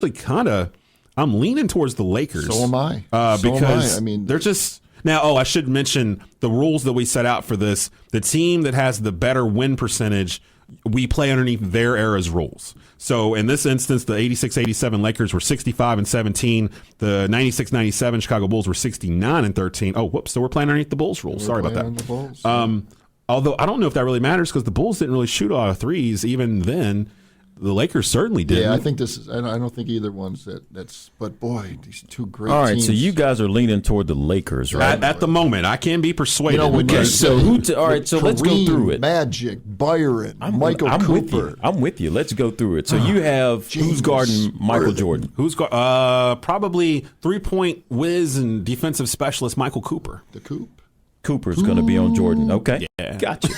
I'm leaning towards the Lakers. So am I. Because they're just now. I should mention the rules that we set out for this. The team that has the better win percentage, we play underneath their era's rules. So in this instance, the 86-87 Lakers were 65-17. The 96-97 Chicago Bulls were 69-13. Oh, whoops! So we're playing underneath the Bulls rules. Sorry about that. The Bulls, although I don't know if that really matters because the Bulls didn't really shoot a lot of threes even then. The Lakers certainly did. Yeah, I think this is. I don't think either one's that's. But boy, these two great. All right, teams. so you guys are leaning toward the Lakers, right? At the moment, I can be persuaded. You know, Okay, so all right, so let's go through it. Magic, Byron, Michael Cooper. I'm with you. Let's go through it. So you have who's guarding Michael Jordan? Who's probably 3-point whiz and defensive specialist Michael Cooper. The Coop. Cooper's going to be on Jordan. Okay, gotcha.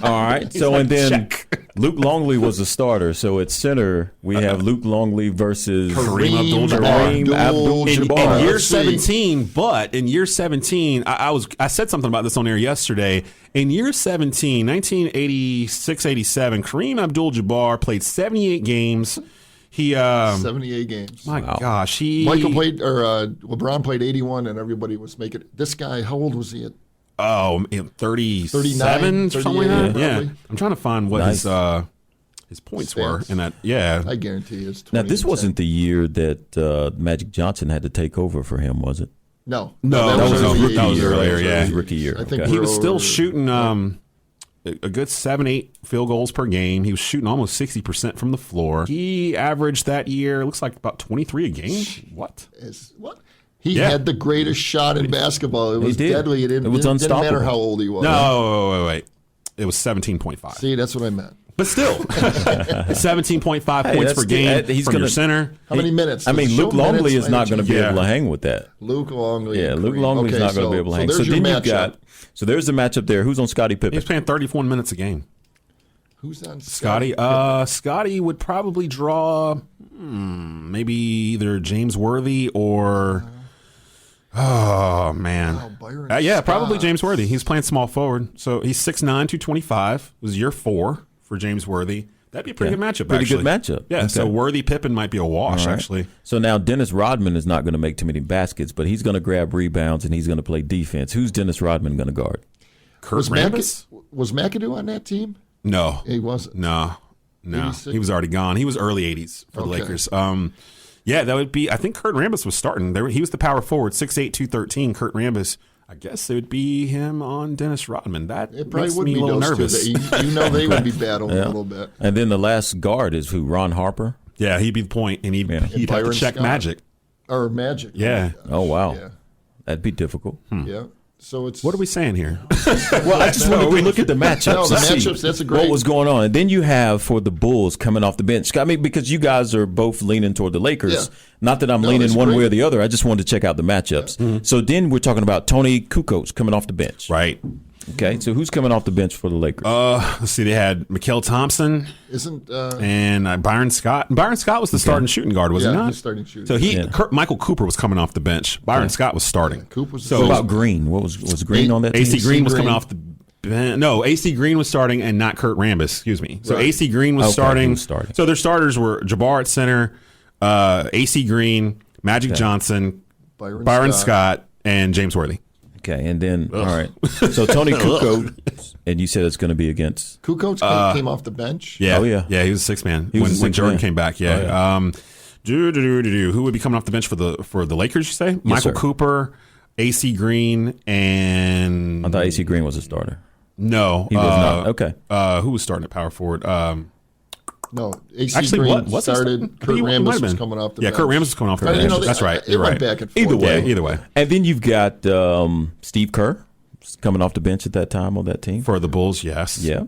All right, so and then Luke Longley was the starter. So at center we have Luke Longley versus Kareem Abdul-Jabbar. In year 17, but in year 17, I said something about this on air yesterday. In year 17, 1986-87, Kareem Abdul-Jabbar played 78 games. He 78 games. My gosh, Michael played or LeBron played 81, and everybody was making it. This guy, how old was he at? 37, something like that. Yeah, I'm trying to find what his points were in that. Yeah, I guarantee it's 20. Now this wasn't the year that Magic Johnson had to take over for him, was it? No, that was earlier. That Yeah, was rookie year. I think he was still shooting a good 7-8 field goals per game. He was shooting almost 60% from the floor. He averaged that year, looks like about 23 a game. What? He had the greatest shot in basketball. It was deadly. It was unstoppable. Didn't matter how old he was. No, wait. It was 17.5. See, that's what I meant. But still, 17.5 points per game from your center. How many minutes? Luke Longley is not going to be able to hang with that. Luke Longley. Yeah, Luke Longley is not going to be able to hang. So then you've got. So there's the matchup there. Who's on Scottie Pippen? He's playing 31 minutes a game. Who's on Scottie? Scottie would probably draw maybe either James Worthy or. Oh, man. Wow, Byron probably James Worthy. He's playing small forward. So he's 6'9", 225. It was year 4 for James Worthy. That'd be a pretty good matchup, Pretty good matchup. Yeah, so Worthy Pippen might be a wash, actually. So now Dennis Rodman is not going to make too many baskets, but he's going to grab rebounds and he's going to play defense. Who's Dennis Rodman going to guard? Kurt Rambis? Was McAdoo on that team? No. He wasn't? No. 86? He was already gone. He was early 80s for the Lakers. Yeah, that would be. I think Kurt Rambis was starting. He was the power forward, 6'8", 213. Kurt Rambis. I guess it would be him on Dennis Rodman. That makes me a little nervous. You know they would be battling a little bit. And then the last guard is who? Ron Harper? Yeah, he'd be the point, and he'd have to check Scott. Magic. Or Magic. Yeah. Oh, wow. Yeah. That'd be difficult. Yeah. So it's what are we saying here? Well, I just wanted to look at the matchups. That's a great. What was going on, and then you have for the Bulls coming off the bench. I mean, because you guys are both leaning toward the Lakers. Yeah. Not that I'm leaning one way or the other. I just wanted to check out the matchups. Yeah. Mm-hmm. So then we're talking about Tony Kukoc coming off the bench. Right. Okay. So who's coming off the bench for the Lakers? Let's see. They had Mykel Thompson. And Byron Scott. Byron Scott was the starting shooting guard, was he not? He was starting shooting. So Michael Cooper was coming off the bench. Byron Scott was starting. Cooper was what about Green? What was Green on that team? AC Green was coming off the bench. No, AC Green was starting and not Kurt Rambis. Excuse me. So AC Green was starting. So their starters were Jabbar at center, AC Green, Magic Johnson, Byron Scott, and James Worthy. Okay, and then all right. So Tony Kukoc, and you said it's going to be against Kukoc came off the bench. Yeah, oh yeah, he was a six man when Jordan came back. Yeah. Who would be coming off the bench for the Lakers? You say Michael Cooper, AC Green, and I thought AC Green was a starter. No, he was not. Okay, who was starting at power forward? No, AC Green started. Kurt Rambis was coming off the bench. Yeah, Kurt Rambis was coming off the bench. That's right. It went back and forth. Either way. And then you've got Steve Kerr coming off the bench at that time on that team. For the Bulls, yes. Yeah.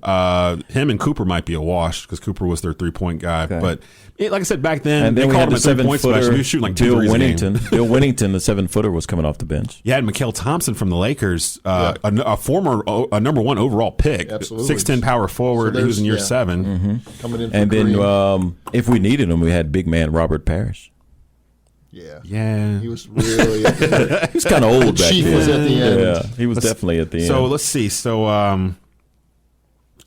Him and Cooper might be a wash because Cooper was their three-point guy. Okay. But like I said, back then, and then they called him a 7-point special. He was shooting like Bill Winnington. Bill Winnington, the 7-footer, was coming off the bench. You had Mykel Thompson from the Lakers, a former number 1 overall pick. Absolutely. 6'10" power forword. He was in year 7. Mm-hmm. Coming in for and then if we needed him, we had big man Robert Parrish. Yeah. He was really he was kind of old back then. Chief was at the end. Yeah, he was definitely at the end. So let's see. So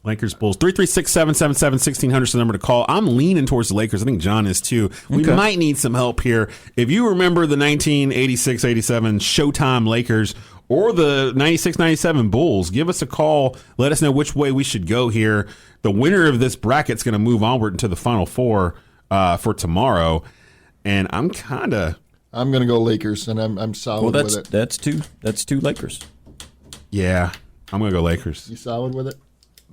Lakers, Bulls. 336-777-1600 is the number to call. I'm leaning towards the Lakers. I think John is too. We might need some help here. If you remember the 1986-87 Showtime Lakers or the 96-97 Bulls, give us a call. Let us know which way we should go here. The winner of this bracket is going to move onward into the Final Four for tomorrow. And I'm going to go Lakers, and I'm solid with it. That's two Lakers. Yeah, I'm going to go Lakers. You solid with it?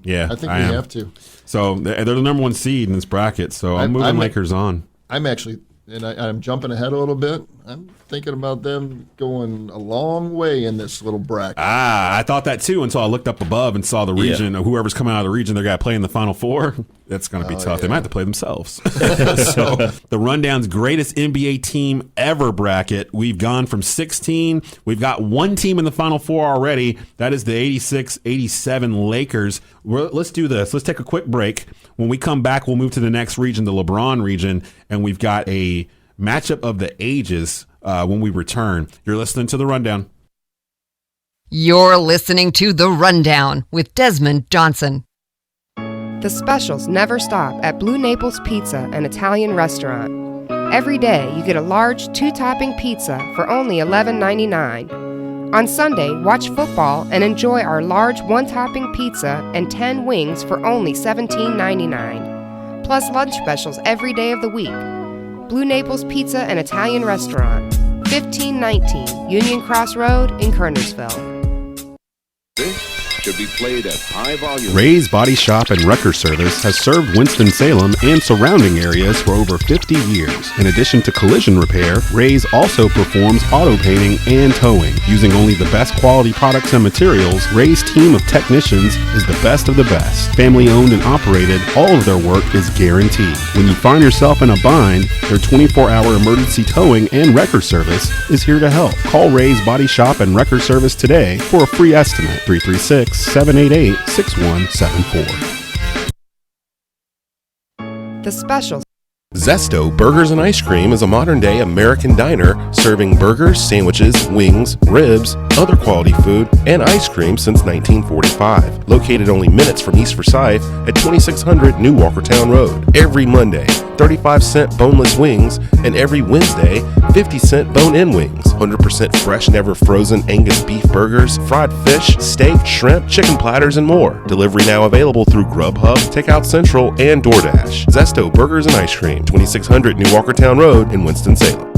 Yeah, I think we have to. So they're the number one seed in this bracket, so I'm moving Lakers on. I'm actually, and I'm jumping ahead a little bit. I'm thinking about them going a long way in this little bracket. I thought that too until I looked up above and saw the region. Whoever's coming out of the region, they're going to play in the Final Four. That's going to be tough. Yeah. They might have to play themselves. So the Rundown's greatest NBA team ever bracket. We've gone from 16. We've got one team in the Final Four already. That is the 86-87 Lakers. Let's do this. Let's take a quick break. When we come back, we'll move to the next region, the LeBron region, and we've got a matchup of the ages when we return. You're listening to The Rundown. You're listening to The Rundown with Desmond Johnson. The specials never stop at Blue Naples Pizza, an Italian restaurant. Every day you get a large 2-topping pizza for only $11.99. On Sunday, watch football and enjoy our large 1-topping pizza and 10 wings for only $17.99. Plus lunch specials every day of the week. Blue Naples Pizza and Italian Restaurant, 1519 Union Cross Road in Kernersville. This should be played at high volume. Ray's Body Shop and Wrecker Service has served Winston-Salem and surrounding areas for over 50 years. In addition to collision repair, Ray's also performs auto painting and towing. Using only the best quality products and materials, Ray's team of technicians is the best of the best. Family owned and operated, all of their work is guaranteed. When you find yourself in a bind, their 24-hour emergency towing and wrecker service is here to help. Call Ray's Body Shop and Wrecker Service today for a free estimate. 336-788-6174. The specials. Zesto Burgers and Ice Cream is a modern-day American diner serving burgers, sandwiches, wings, ribs, other quality food, and ice cream since 1945. Located only minutes from East Forsyth at 2600 New Walkertown Road. Every Monday, 35-cent boneless wings, and every Wednesday, 50-cent bone-in wings. 100% fresh, never frozen Angus beef burgers, fried fish, steak, shrimp, chicken platters, and more. Delivery now available through Grubhub, Takeout Central, and DoorDash. Zesto Burgers and Ice Cream, 2600 New Walkertown Road in Winston-Salem.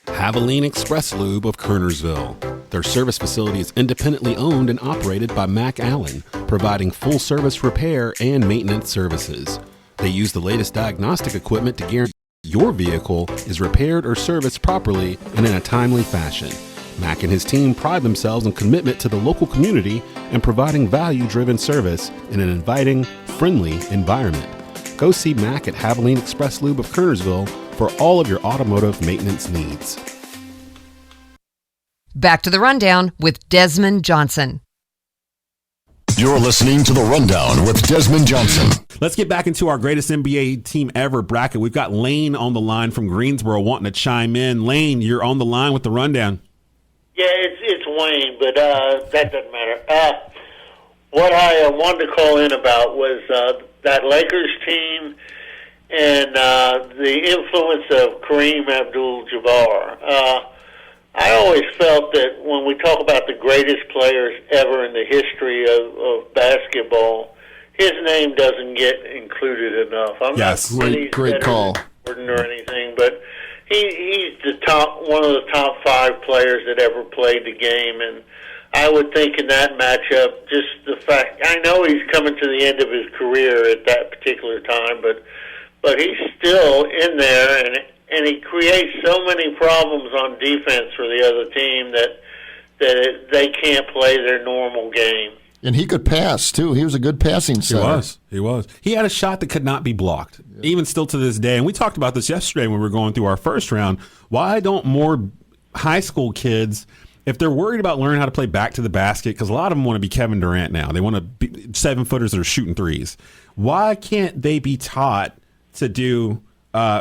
Haviline Express Lube of Kernersville. Their service facility is independently owned and operated by Mac Allen, providing full-service repair and maintenance services. They use the latest diagnostic equipment to guarantee your vehicle is repaired or serviced properly and in a timely fashion. Mac and his team pride themselves on commitment to the local community and providing value-driven service in an inviting, friendly environment. Go see Mac at Haviline Express Lube of Kernersville for all of your automotive maintenance needs. Back to The Rundown with Desmond Johnson. You're listening to The Rundown with Desmond Johnson. Let's get back into our greatest NBA team ever bracket. We've got Lane on the line from Greensboro wanting to chime in. Lane, you're on the line with The Rundown. Yeah, it's Wayne, but that doesn't matter. What I wanted to call in about was that Lakers team and the influence of Kareem Abdul-Jabbar. I always felt that when we talk about the greatest players ever in the history of basketball, his name doesn't get included enough. I'm yes, not great call. Or anything, but he's one of the top 5 players that ever played the game, and I would think in that matchup, just the fact, I know he's coming to the end of his career at that particular time, but he's still in there, and he creates so many problems on defense for the other team that they can't play their normal game. And he could pass, too. He was a good passing center. He was. He had a shot that could not be blocked, even still to this day. And we talked about this yesterday when we were going through our first round. Why don't more high school kids, if they're worried about learning how to play back to the basket, because a lot of them want to be Kevin Durant now. They want to be 7-footers that are shooting threes. Why can't they be taught to do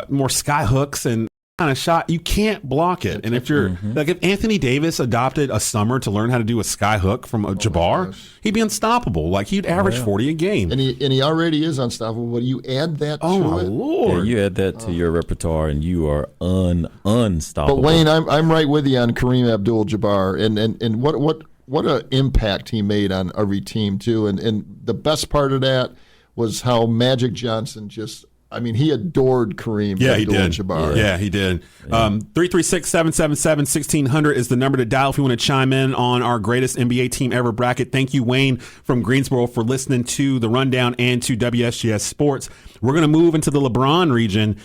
more sky hooks and kind of shot, you can't block it. And if you're like, if Anthony Davis adopted a summer to learn how to do a sky hook from a Jabbar, he'd be unstoppable. Like he'd average 40 a game. And he already is unstoppable. But you add that to my it. Lord. Yeah, you add that to your repertoire, and you are unstoppable. But Wayne, I'm right with you on Kareem Abdul-Jabbar, and what an impact he made on every team too. And the best part of that was how Magic Johnson he adored Kareem Abdul-Jabbar. Yeah, he did. 336-777-1600 is the number to dial if you want to chime in on our greatest NBA team ever bracket. Thank you, Wayne from Greensboro, for listening to The Rundown and to WSGS Sports. We're going to move into the LeBron region.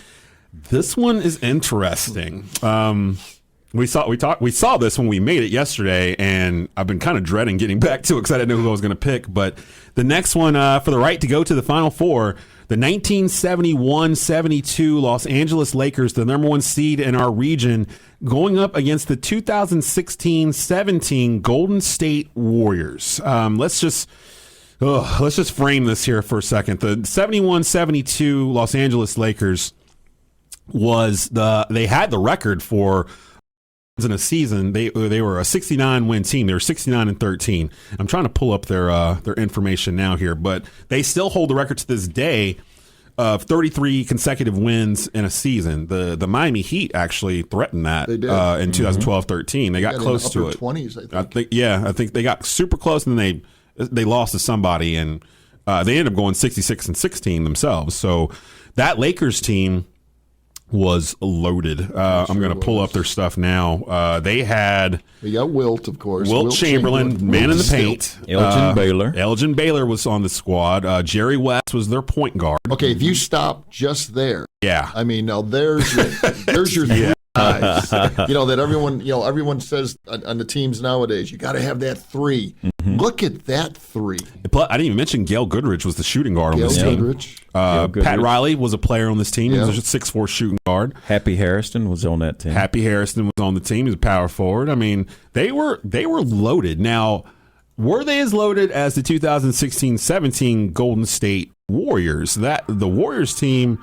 This one is interesting. We saw this when we made it yesterday, and I've been kind of dreading getting back to it because I didn't know who I was going to pick. But the next one for the right to go to the Final Four, the 1971-72 Los Angeles Lakers, the number one seed in our region, going up against the 2016-17 Golden State Warriors. Let's just frame this here for a second. The 71-72 Los Angeles Lakers they had the record for in a season. They were a 69 win team. They were 69-13. I'm trying to pull up their information now here, but they still hold the record to this day of 33 consecutive wins in a season. The Miami Heat actually threatened that in 2012-13. They got close to it. 20s, I think they got super close, and then they lost to somebody, and they ended up going 66-16 themselves. So that Lakers team was loaded. I'm going to pull up their stuff now. They got Wilt, of course. Wilt Chamberlain, man in the paint. Elgin Baylor was on the squad. Jerry West was their point guard. Okay, if you stop just there, now there's your three guys. That everyone says on the teams nowadays, you got to have that three. Look at that three. I didn't even mention Gail Goodrich was the shooting guard on this team. Pat Riley was a player on this team. He was a 6'4" shooting guard. Happy Harrison was on that team. Happy Harrison was on the team. He was a power forward. I mean, they were loaded. Now, were they as loaded as the 2016-17 Golden State Warriors? The Warriors team,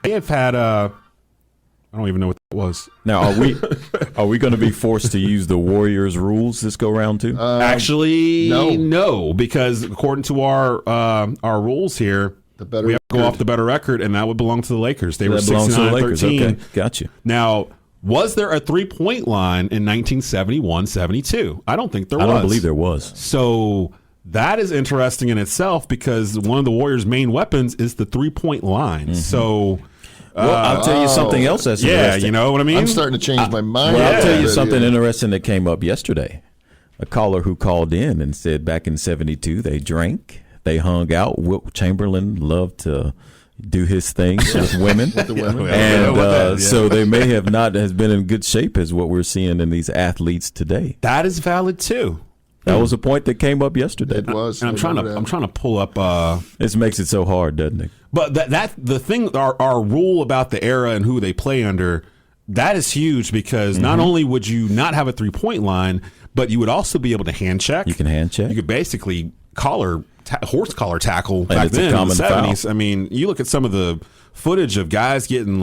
they have had I don't even know what that was. Now, are we going to be forced to use the Warriors rules this go round too? Actually, no, because according to our rules here, we have to go off the better record, and that would belong to the Lakers. They were 69-13. Okay, got you. Now, was there a 3-point line in 1971-72? I don't think there was. I don't believe there was. So that is interesting in itself because one of the Warriors' main weapons is the 3-point line. So. Well, I'll tell you something else that's interesting. You know what I mean? I'm starting to change my mind. Well, I'll tell you something interesting that came up yesterday. A caller who called in and said back in 72 they drank, they hung out. Wilt Chamberlain loved to do his thing with women. So they may have not has been in good shape as what we're seeing in these athletes today. That is valid too. That was a point that came up yesterday. It was. And I'm trying to pull up. This makes it so hard, doesn't it? But that the thing, our rule about the era and who they play under, that is huge because not only would you not have a 3-point line, but you would also be able to hand check. You can hand check. You could basically horse collar tackle back then in the 70s. Foul. I mean, you look at some of the footage of guys getting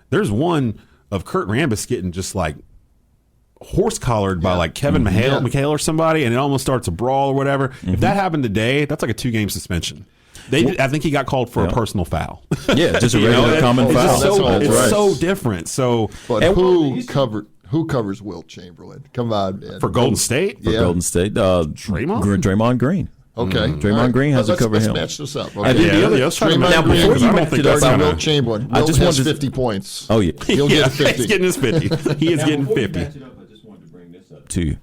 there's one of Kurt Rambis getting just horse collared by Kevin McHale or somebody, and it almost starts a brawl or whatever. If that happened today, that's like a 2-game suspension. I think he got called for a personal foul. Yeah, just a regular common foul. It's so different. So, but who covers Wilt Chamberlain? Come on, man. For Golden State? For Golden State, Draymond Green. Okay, Draymond Green has to cover him. Let's match this up. Okay. Let's try to now, before you match it up about Wilt Chamberlain, Wilt has 50 points. Oh yeah, he'll get 50. He's getting his 50. He is getting 50. I just wanted to bring this up too.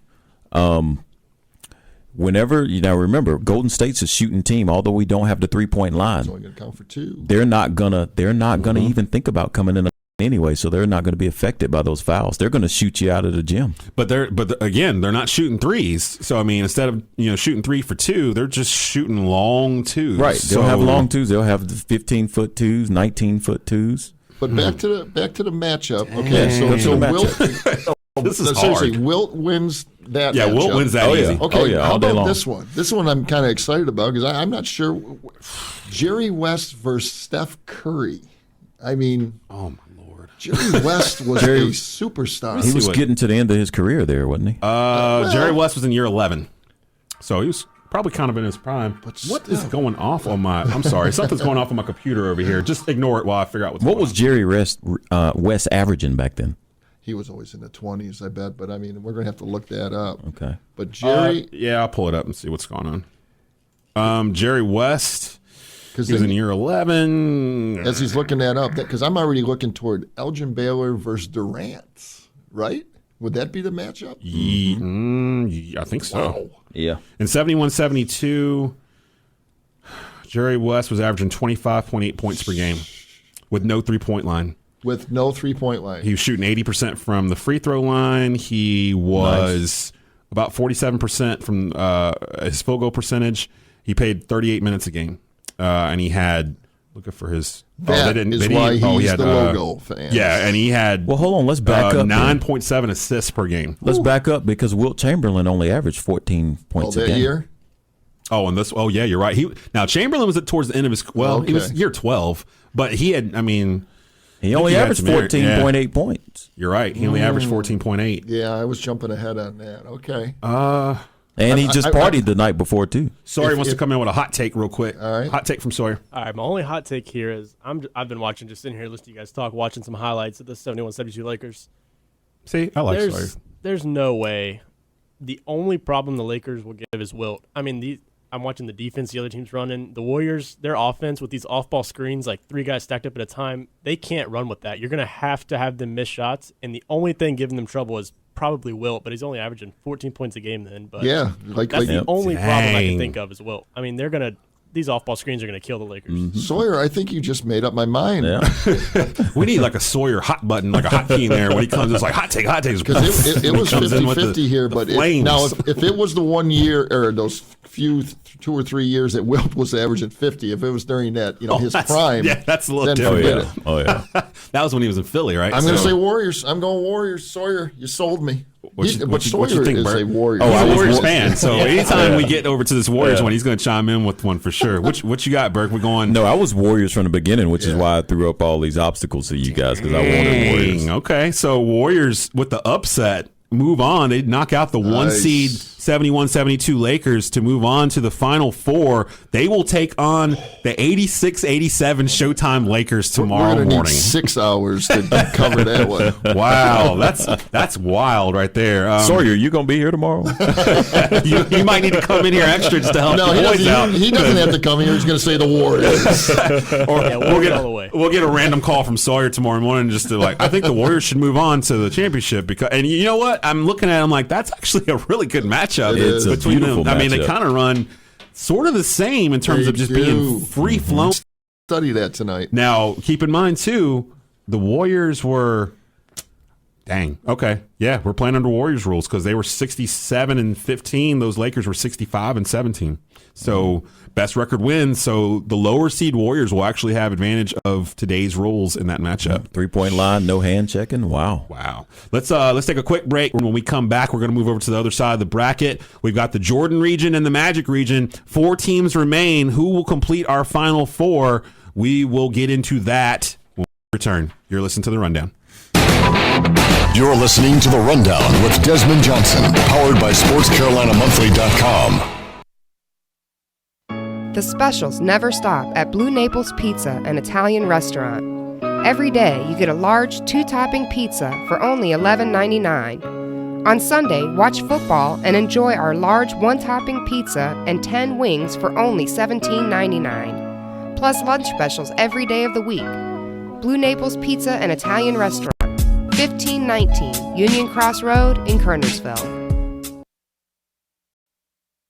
Whenever remember, Golden State's a shooting team. Although we don't have the 3-point line, it's only going to count for 2. They're not gonna even think about coming in anyway. So they're not going to be affected by those fouls. They're going to shoot you out of the gym. But again, they're not shooting threes. So I mean, instead of shooting 3 for 2, they're just shooting long twos. Right. They'll have long twos. They'll have 15-foot twos, 19-foot twos. But back to the matchup. Okay, so Wilt. This is hard. Wilt wins that. Yeah, matchup. Wilt wins that easy. Okay, how all day about long. this one? This one I'm kind of excited about because I'm not sure. Jerry West versus Steph Curry. I mean, oh my Lord. Jerry West was a superstar. He was getting to the end of his career there, wasn't he? Jerry West was in year 11, so he was probably kind of in his prime. But what is going off on my? I'm sorry, something's going off on my computer over here. Just ignore it while I figure out what's going on. What was Jerry West averaging back then? He was always in the 20s, I bet. But I mean, we're going to have to look that up. Okay. But Jerry, yeah, I'll pull it up and see what's going on. Jerry West. He was in year 11. As he's looking that up, because I'm already looking toward Elgin Baylor versus Durant, right? Would that be the matchup? I think so. Wow. Yeah. In 71-72, Jerry West was averaging 25.8 points per game with no three-point line. With no three-point line. He was shooting 80% from the free throw line. He was about 47% from his field goal percentage. He played 38 minutes a game. And he had, looking for his. That is why he's the logo fan. Yeah, and he had. Well, hold on. Let's back up. 9.7 assists per game. Let's back up because Wilt Chamberlain only averaged 14 points a game. Year? Oh, and this. Oh, yeah, you're right. Now Chamberlain was towards the end of his. Well, he was year 12, but he had. I mean, he only averaged 14.8 points. You're right. He only averaged 14.8. Yeah, I was jumping ahead on that. Okay. And he just partied the night before, too. Sawyer wants to come in with a hot take real quick. All right. Hot take from Sawyer. All right, my only hot take here is I've been watching, just sitting here listening to you guys talk, watching some highlights of the 71-72 Lakers. See, I like Sawyer. There's no way. The only problem the Lakers will give is Wilt. I mean, I'm watching the defense the other team's running. The Warriors, their offense with these off-ball screens, like 3 guys stacked up at a time, they can't run with that. You're going to have them miss shots, and the only thing giving them trouble is probably Wilt, but he's only averaging 14 points a game then. But yeah, that's the only problem I can think of is Wilt. I mean, these off-ball screens are going to kill the Lakers. Mm-hmm. Sawyer, I think you just made up my mind. Yeah. We need like a Sawyer hot button, like a hotkey in there when he comes. It's like hot take. Because it was 50-50 here, but now if it was the 1 year or those few 2 or 3 years that Wilt was averaging 50, if it was during that, his prime, yeah, that's a little different. Oh yeah. That was when he was in Philly, right? I'm going to say Warriors. I'm going Warriors. Sawyer, you sold me. What you think, is Bert? a Warriors. Oh, I'm a Warriors fan. So anytime we get over to this Warriors one, he's going to chime in with one for sure. What you got, Burke? We're going. No, I was Warriors from the beginning, which is why I threw up all these obstacles to you guys because I wanted Warriors. Okay, so Warriors with the upset move on. They knock out the 1 seed 71-72 Lakers to move on to the Final Four. They will take on the 86-87 Showtime Lakers tomorrow morning. Need 6 hours to cover that one. Wow, that's wild right there. Sawyer, you gonna be here tomorrow? you might need to come in here extra just to help the boys out. He doesn't have to come here. He's going to say the Warriors. We'll get a random call from Sawyer tomorrow morning just to I think the Warriors should move on to the championship and you know what? I'm looking at him like that's actually a really good matchup between them. I mean, they kind of run sort of the same in terms of just being free flowing. Study that tonight. Now, keep in mind too, the Warriors were. Dang. Okay. Yeah, we're playing under Warriors rules because they were 67-15. Those Lakers were 65-17. So best record wins. So the lower seed Warriors will actually have advantage of today's rules in that matchup. 3-point line, no hand checking. Wow. Let's take a quick break. When we come back, we're going to move over to the other side of the bracket. We've got the Jordan region and the Magic region. 4 teams remain. Who will complete our Final Four? We will get into that when we return. You're listening to The Rundown. You're listening to The Rundown with Desmond Johnson, powered by SportsCarolinaMonthly.com. The specials never stop at Blue Naples Pizza, an Italian restaurant. Every day you get a large 2-topping pizza for only $11.99. On Sunday, watch football and enjoy our large 1-topping pizza and 10 wings for only $17.99. Plus lunch specials every day of the week. Blue Naples Pizza and Italian restaurant. 1519 Union Cross Road in Kernersville.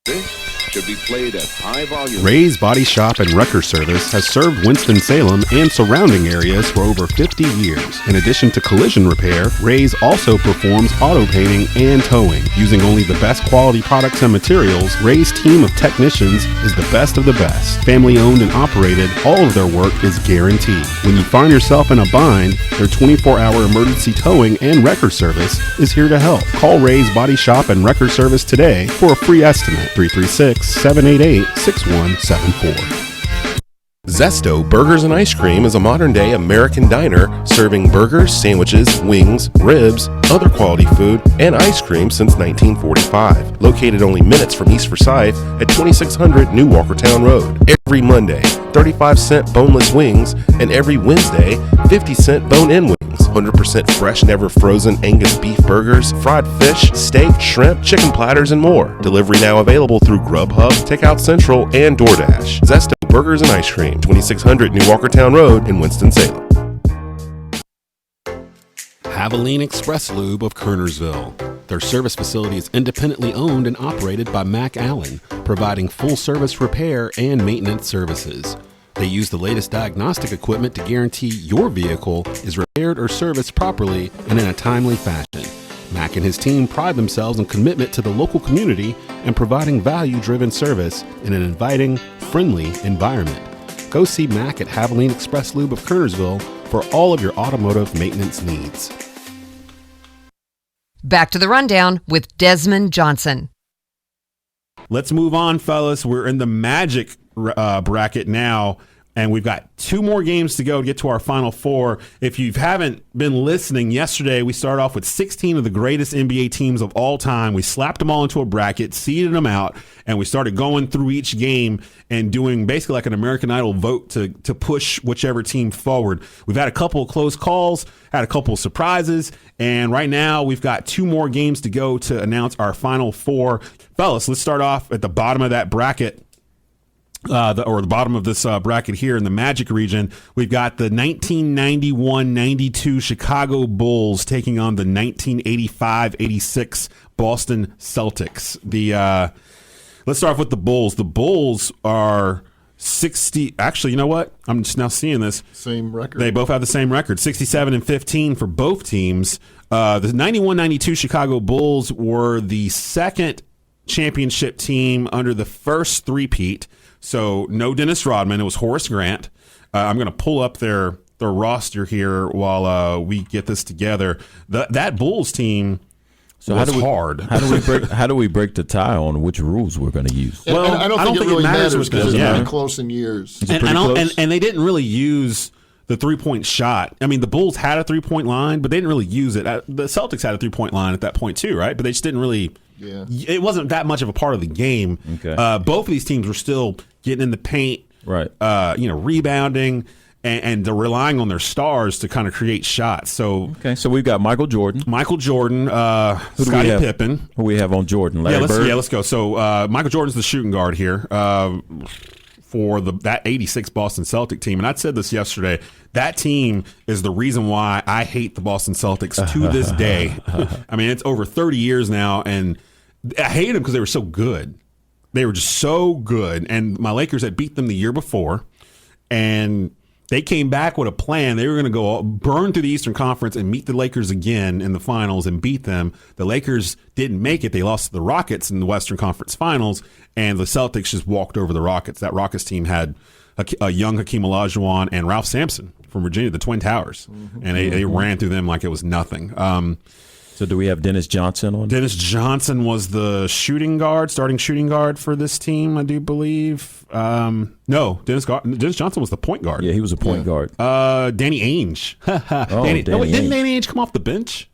This should be played at high volume. Ray's Body Shop and Wrecker Service has served Winston-Salem and surrounding areas for over 50 years. In addition to collision repair, Ray's also performs auto painting and towing. Using only the best quality products and materials, Ray's team of technicians is the best of the best. Family owned and operated, all of their work is guaranteed. When you find yourself in a bind, their 24-hour emergency towing and wrecker service is here to help. Call Ray's Body Shop and Wrecker Service today for a free estimate. 336-788-6174. Zesto Burgers and Ice Cream is a modern-day American diner serving burgers, sandwiches, wings, ribs, other quality food, and ice cream since 1945. Located only minutes from East Forsyth at 2600 New Walkertown Road. Every Monday, 35-cent boneless wings, and every Wednesday, 50-cent bone-in wings. 100% fresh, never frozen Angus beef burgers, fried fish, steak, shrimp, chicken platters, and more. Delivery now available through Grubhub, Takeout Central, and DoorDash. Zesto Burgers and Ice Cream, 2600 New Walkertown Road in Winston-Salem. Havoline Express Lube of Kernersville. Their service facility is independently owned and operated by Mac Allen, providing full-service repair and maintenance services. They use the latest diagnostic equipment to guarantee your vehicle is repaired or serviced properly and in a timely fashion. Mac and his team pride themselves on commitment to the local community and providing value-driven service in an inviting, friendly environment. Go see Mac at Havoline Express Lube of Kernersville for all of your automotive maintenance needs. Back to the rundown with Desmond Johnson. Let's move on, fellas. We're in the Magic bracket now, and we've got 2 more games to go to get to our Final Four. If you haven't been listening, yesterday we started off with 16 of the greatest NBA teams of all time. We slapped them all into a bracket, seeded them out, and we started going through each game and doing basically like an American Idol vote to push whichever team forward. We've had a couple of close calls, had a couple of surprises, and right now we've got 2 more games to go to announce our Final Four. Fellas, let's start off at the bottom of that bracket. The bottom of this bracket here in the Magic region. We've got the 1991-92 Chicago Bulls taking on the 1985-86 Boston Celtics. Let's start off with the Bulls. The Bulls are 60. Actually, you know what? I'm just now seeing this. Same record. They both have the same record, 67-15 for both teams. The 91-92 Chicago Bulls were the second championship team under the first three-peat. So no Dennis Rodman. It was Horace Grant. I'm going to pull up their roster here while we get this together. That Bulls team was hard. How do we break the tie on which rules we're going to use? Well, and I don't think it really matters because it's been close in years. And they didn't really use the three-point shot. I mean, the Bulls had a three-point line, but they didn't really use it. The Celtics had a three-point line at that point too, right? But they just didn't really. Yeah. It wasn't that much of a part of the game. Okay. Both of these teams were still getting in the paint, right? Rebounding, and they're relying on their stars to kind of create shots. So so we've got Michael Jordan, Scottie Pippen. Who we have on Jordan? Larry Bird? Let's go. So Michael Jordan's the shooting guard here for that 86 Boston Celtic team. And I said this yesterday. That team is the reason why I hate the Boston Celtics to this day. I mean, it's over 30 years now, and I hate them because they were so good. They were just so good. And my Lakers had beat them the year before, and they came back with a plan. They were going to go burn through the Eastern Conference and meet the Lakers again in the finals and beat them. The Lakers didn't make it. They lost to the Rockets in the Western Conference Finals, and the Celtics just walked over the Rockets. That Rockets team had a young Hakeem Olajuwon and Ralph Sampson from Virginia, the Twin Towers, and they ran through them like it was nothing. So do we have Dennis Johnson on? Dennis Johnson was the starting shooting guard for this team, I do believe. No, Dennis Johnson was the point guard. Yeah, he was a point guard. Danny Ainge. Didn't Danny Ainge come off the bench?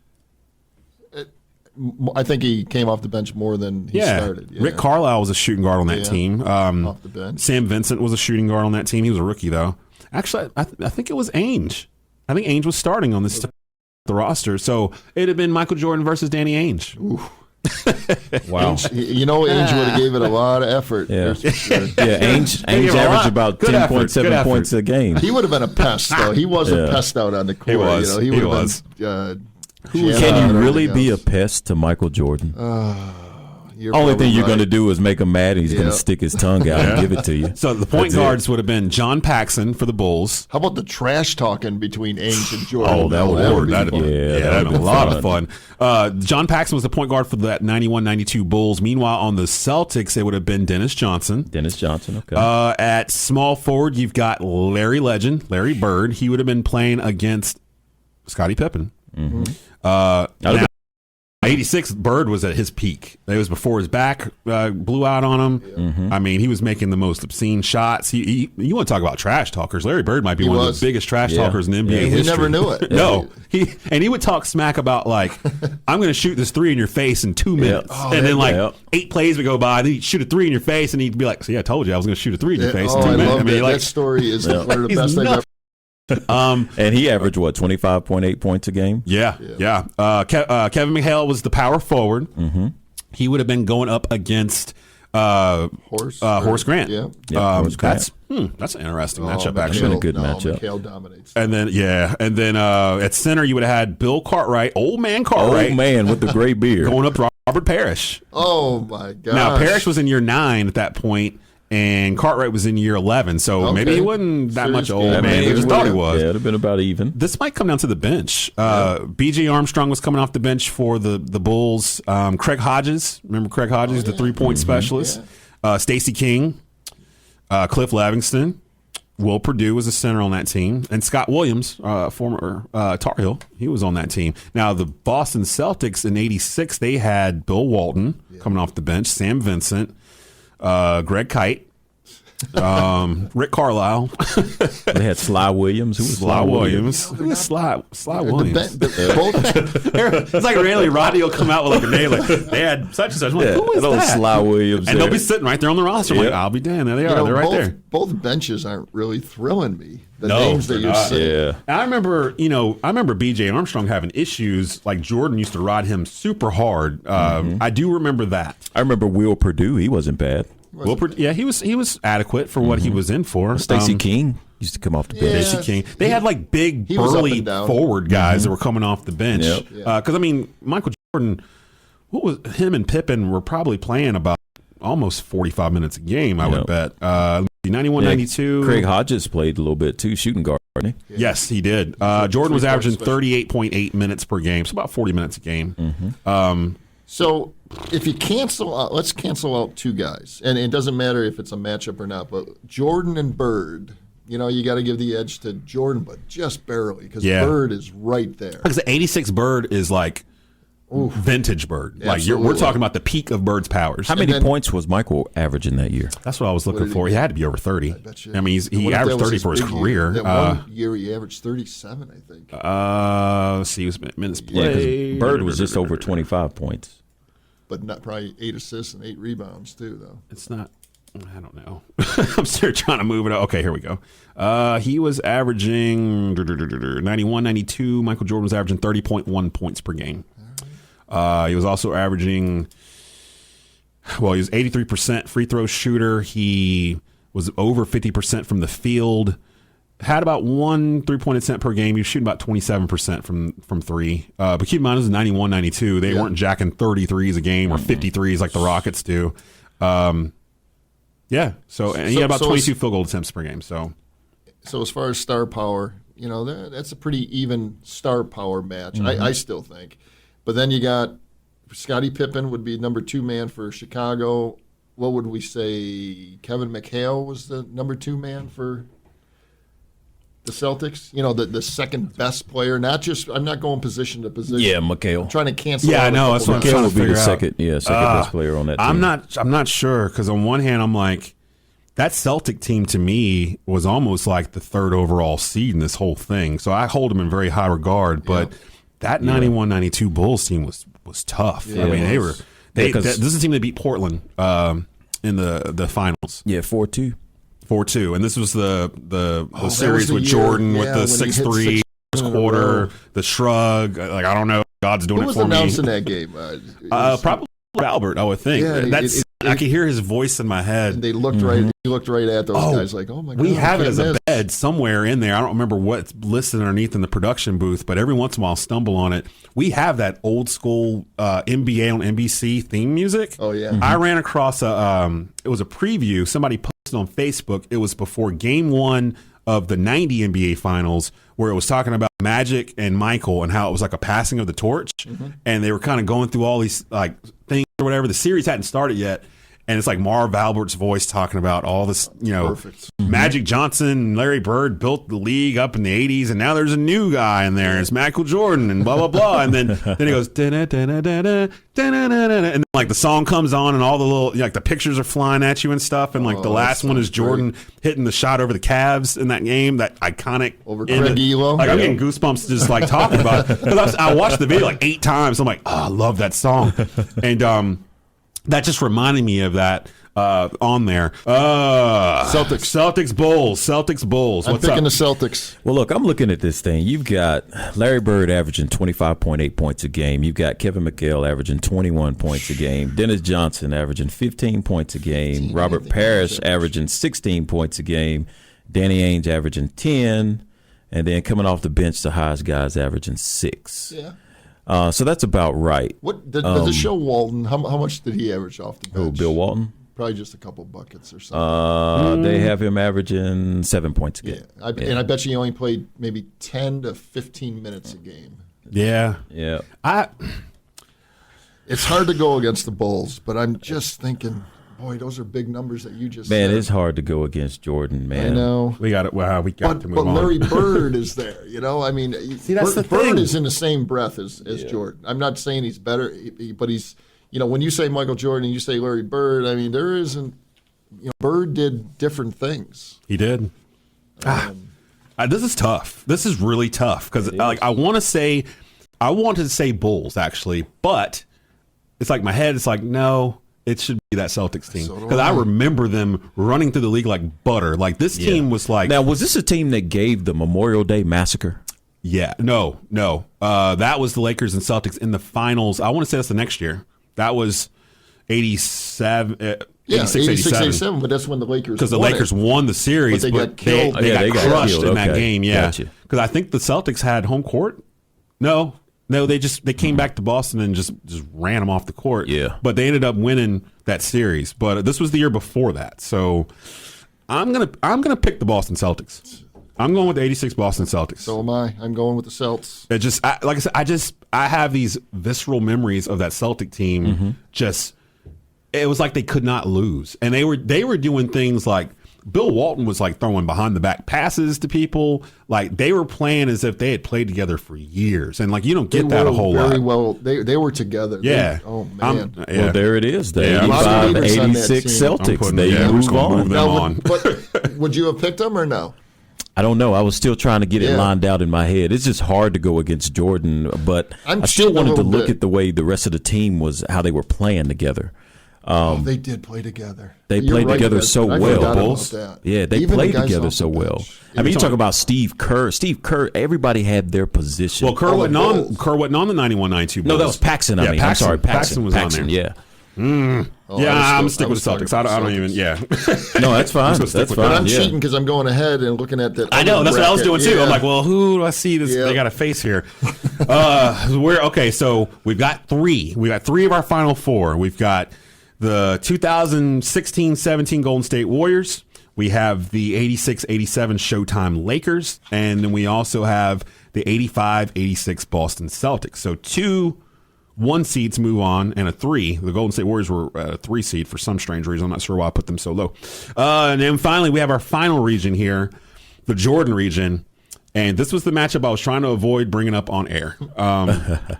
I think he came off the bench more than he started. Yeah. Rick Carlisle was a shooting guard on that team. Off the bench. Sam Vincent was a shooting guard on that team. He was a rookie, though. Actually, I think it was Ainge. I think Ainge was starting on the roster. So it'd have been Michael Jordan versus Danny Ainge. Wow. Ainge would have gave it a lot of effort. Yeah, Ainge averaged about 10.7 points a game. He would have been a pest, though. He was a pest out on the court. He was. Can you really be a pest to Michael Jordan? Only thing you're going to do is make him mad, and he's going to stick his tongue out and give it to you. So the point guards would have been John Paxson for the Bulls. How about the trash talking between Ainge and Jordan? Oh, that'd be a lot of fun. John Paxson was the point guard for that 91-92 Bulls. Meanwhile, on the Celtics, it would have been Dennis Johnson. Okay. At small forward, you've got Larry Legend, Larry Bird. He would have been playing against Scottie Pippen. Mm-hmm. '86, Bird was at his peak. It was before his back blew out on him. Mm-hmm. I mean, he was making the most obscene shots. You want to talk about trash talkers? Larry Bird might be one of the biggest trash talkers in NBA history. We never knew it. No, he would talk smack about like, I'm going to shoot this 3 in your face in 2 minutes, and then 8 plays would go by, and he'd shoot a 3 in your face, and he'd be like, "See, I told you I was going to shoot a 3 in your face in 2 minutes." I mean, that story is one of the best I've ever. And he averaged 25.8 points a game. Yeah. Kevin McHale was the power forward. Mm-hmm. He would have been going up against Horace Grant. Horace Grant. That's an interesting matchup. Actually, been a good matchup. McHale dominates. And then at center you would have had Bill Cartwright, old man Cartwright, old man with the gray beard, going up Robert Parrish. Oh my God! Now Parrish was in year 9 at that point, and Cartwright was in year 11, so maybe he wasn't that much old man. He just thought he was. Yeah, it'd have been about even. This might come down to the bench. B.J. Armstrong was coming off the bench for the Bulls. Craig Hodges, remember Craig Hodges, the 3-point specialist. Stacey King, Cliff Livingston, Will Perdue was a center on that team, and Scott Williams, former Tar Heel, he was on that team. Now the Boston Celtics in '86, they had Bill Walton coming off the bench, Sam Vincent, Greg Kite, Rick Carlisle. They had Sly Williams. Who was Sly Williams? Who was Sly Williams? It's like really Rodney will come out with like a name. Like, they had such and such. I'm like, who is that? Sly Williams. And they'll be sitting right there on the roster. I'm like, I'll be damned. There they are. They're right there. Both benches aren't really thrilling me. The names that you're saying. Yeah. And I remember B.J. Armstrong having issues. Like Jordan used to ride him super hard. I do remember that. I remember Will Perdue. He wasn't bad. He was adequate for what he was in for. Stacey King used to come off the bench. Stacey King. They had like big, burly forward guys that were coming off the bench. Because I mean, Michael Jordan, him and Pippen were probably playing about almost 45 minutes a game. I would bet. 91, 92. Craig Hodges played a little bit too, shooting guard. Didn't he? Yes, he did. Jordan was averaging 38.8 minutes per game, so about 40 minutes a game. So if you cancel out, let's cancel out 2 guys. And it doesn't matter if it's a matchup or not, but Jordan and Bird, you got to give the edge to Jordan, but just barely, because Bird is right there. Because the '86 Bird is like vintage Bird. Like we're talking about the peak of Bird's powers. How many points was Michael averaging that year? That's what I was looking for. He had to be over 30. I mean, he averaged 30 for his career. That one year he averaged 37, I think. Let's see, he was minutes played. Yeah, Bird was just over 25 points. But not probably 8 assists and 8 rebounds too, though. It's not. I don't know. I'm still trying to move it up. Okay, here we go. He was averaging 91, 92. Michael Jordan was averaging 30.1 points per game. He was also averaging. Well, he was 83% free throw shooter. He was over 50% from the field. Had about 1 3-point attempt per game. He was shooting about 27% from 3. But keep in mind, it was 91, 92. They weren't jacking 33s a game or 53s like the Rockets do. So and he had about 22 field goal attempts per game. So as far as star power, that's a pretty even star power match. I still think. But then you got Scottie Pippen would be number 2 man for Chicago. What would we say? Kevin McHale was the number 2 man for the Celtics, the second best player. Not just, I'm not going position to position. Yeah, McHale. I'm trying to cancel. Yeah, I know. That's what I'm trying to figure out. Second best player on that team. I'm not sure, because on one hand, I'm like, that Celtic team to me was almost like the 3rd overall seed in this whole thing. So I hold them in very high regard. But that 91-92 Bulls team was tough. I mean, this is a team that beat Portland in the finals. Yeah, 4-2. 4-2, and this was the series with Jordan with the 6-3 quarter, the shrug. Like, I don't know, God's doing it for me. Who was announcing that game? Probably Albert, I would think. I could hear his voice in my head. And they looked right. He looked right at those guys, like, "Oh my God!" We have it as a bed somewhere in there. I don't remember what's listed underneath in the production booth, but every once in a while, I'll stumble on it. We have that old school NBA on NBC theme music. Oh yeah. I ran across it was a preview. Somebody posted on Facebook. It was before Game 1 of the '90 NBA Finals, where it was talking about Magic and Michael and how it was like a passing of the torch, and they were kind of going through all these like things or whatever. The series hadn't started yet, and it's like Marv Albert's voice talking about all this, Perfect. Magic Johnson and Larry Bird built the league up in the 80s, and now there's a new guy in there. It's Michael Jordan and blah, blah, blah. And then he goes, da-da-da-da-da-da, da-da-da-da-da, and like the song comes on and all the little, like the pictures are flying at you and stuff. And like the last one is Jordan hitting the shot over the Cavs in that game, that iconic. Over Craig Elo. Like I'm getting goosebumps just like talking about it. Because I watched the video like 8 times. I'm like, oh, I love that song. And that just reminded me of that on there. Celtics Bulls. I'm picking the Celtics. Well, look, I'm looking at this thing. You've got Larry Bird averaging 25.8 points a game. You've got Kevin McHale averaging 21 points a game. Dennis Johnson averaging 15 points a game. Robert Parrish averaging 16 points a game. Danny Ainge averaging 10. And then coming off the bench, the highest guys averaging 6. Yeah. So that's about right. What does it show Walton? How much did he average off the bench? Oh, Bill Walton? Probably just a couple buckets or something. They have him averaging 7 points a game. Yeah. And I bet you he only played maybe 10 to 15 minutes a game. Yeah. It's hard to go against the Bulls, but I'm just thinking, boy, those are big numbers that you just said. It's hard to go against Jordan, man. I know. We got it. Wow, we got to move but on. Larry Bird is there. I mean, See, that's the Bird thing. is in the same breath as Jordan. I'm not saying he's better, but he's, when you say Michael Jordan and you say Larry Bird, I mean, there isn't, Bird did different things. He did. This is tough. This is really tough because I wanted to say Bulls actually, but it's like my head. It's like no, it should be that Celtics team because I remember them running through the league like butter. Like this team was like. Now, was this a team that gave the Memorial Day massacre? Yeah, no. That was the Lakers and Celtics in the finals. I want to say that's the next year. That was 87. 86, 87, but that's when the Lakers because the Lakers won the series, but they got killed. They got crushed in that game. Yeah, Gotcha. Because I think the Celtics had home court. No, they came back to Boston and just ran them off the court. Yeah, but they ended up winning that series. But this was the year before that, so I'm gonna pick the Boston Celtics. I'm going with the 86 Boston Celtics. So am I. I'm going with the Celts. It just like I said, I have these visceral memories of that Celtic team. It was like they could not lose, and they were doing things like Bill Walton was like throwing behind the back passes to people. Like they were playing as if they had played together for years, and like you don't get that a whole lot. Very well, they were together. Yeah. Oh man. Well, there it is. The Yeah, 85, 86 Celtics. They move on. But would you have picked them or no? I don't know. I was still trying to get it lined out in my head. It's just hard to go against Jordan, but I still wanted to look at the way the rest of the team was, how they were playing together. They did play together. They played together so well. Bulls. Yeah, they played together so well. I mean, you talk about Steve Kerr. Everybody had their position. Well, Kerr wasn't on the 91-92 Bulls. No, that was Paxson. Yeah, I'm sorry, Paxson was on there. Yeah. I'm sticking with the Celtics. I don't even. Yeah. No, that's fine. That's fine. But I'm cheating because I'm going ahead and looking at that. I know. That's what I was doing too. Yeah. I'm like, well, who do I see? This they got a face here. So we've got 3. We got 3 of our final 4. We've got the 2016-17 Golden State Warriors. We have the 86-87 Showtime Lakers, and then we also have the 85-86 Boston Celtics. So 2 1 seeds move on, and a 3. The Golden State Warriors were a 3 seed for some strange reason. I'm not sure why I put them so low. And then finally, we have our final region here, the Jordan region. And this was the matchup I was trying to avoid bringing up on air.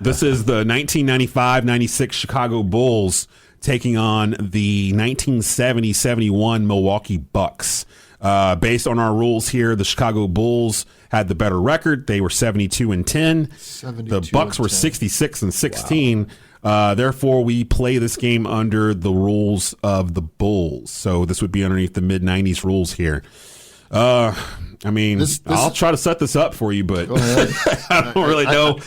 This is the 1995-96 Chicago Bulls taking on the 1970-71 Milwaukee Bucks. Based on our rules here, the Chicago Bulls had the better record. They were 72-10. The Bucks were 66-16. Wow. Therefore, we play this game under the rules of the Bulls. So this would be underneath the mid-90s rules here. I mean, I'll try to set this up for you, but I don't really know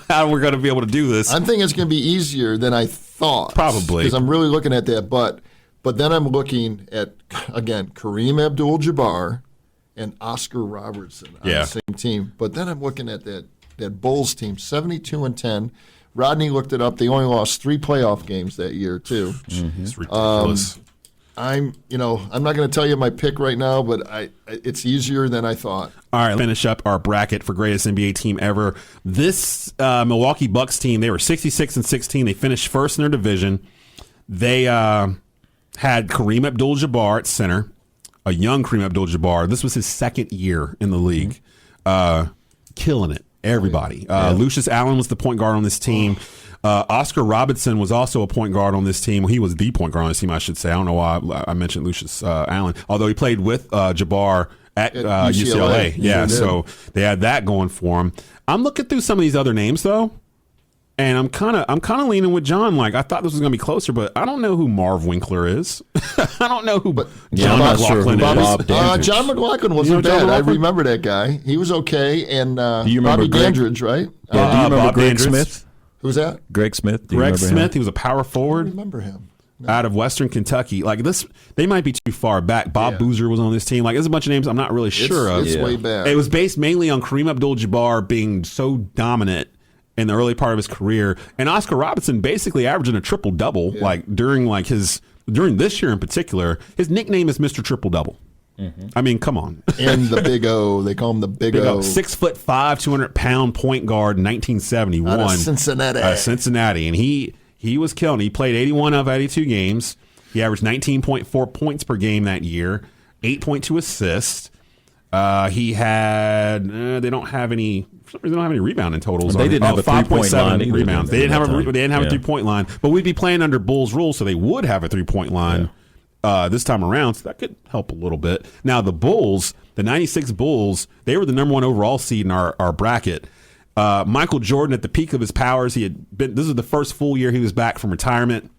how we're going to be able to do this. I'm thinking it's going to be easier than I thought. Probably. Because I'm really looking at that. But then I'm looking at, again, Kareem Abdul-Jabbar and Oscar Robertson on the same team. But then I'm looking at that Bulls team, 72-10. Rodney looked it up. They only lost 3 playoff games that year, too. Mm-hmm. It's ridiculous. I'm not going to tell you my pick right now, but it's easier than I thought. All right, finish up our bracket for greatest NBA team ever. This Milwaukee Bucks team, they were 66-16. They finished first in their division. They had Kareem Abdul-Jabbar at center, a young Kareem Abdul-Jabbar. This was his second year in the league, killing it. Everybody. Lucius Allen was the point guard on this team. Oscar Robinson was also a point guard on this team. Well, he was the point guard on this team, I should say. I don't know why I mentioned Lucius Allen, although he played with Jabbar at UCLA. Yeah, so they had that going for him. I'm looking through some of these other names though, and I'm kind of leaning with John. Like I thought this was going to be closer, but I don't know who Marv Winkler is. I don't know who John McLaughlin is. John McLaughlin wasn't bad. I remember that guy. He was okay. And do you remember Bobby Dandridge, right? Do you remember Bob Greg Dandridge. Smith? Who's that? Greg Smith. Greg Smith. He was a power I forward. remember him. No. Out of Western Kentucky. Like this, they might be too far back. Bob Boozer was on this team. Like there's a bunch of names I'm not really sure of. It's way back. It was based mainly on Kareem Abdul-Jabbar being so dominant in the early part of his career, and Oscar Robinson basically averaging a triple double. Like during this year in particular, his nickname is Mr. Triple Double. Mm-hmm. I mean, come on. And the Big O. They call him the Big O. 6'5", 200-pound point guard in 1971. Out of Cincinnati. Cincinnati, and he was killing. He played 81 of 82 games. He averaged 19.4 points per game that year, 8.2 assists. He had they don't have any rebounding totals. They didn't have a 3-point line rebounds. They didn't have a 3-point line, but we'd be playing under Bulls rules, so they would have a 3-point line this time around. So that could help a little bit. Now the Bulls, the '96 Bulls, they were the number 1 overall seed in our bracket. Michael Jordan at the peak of his powers, this was the first full year he was back from retirement.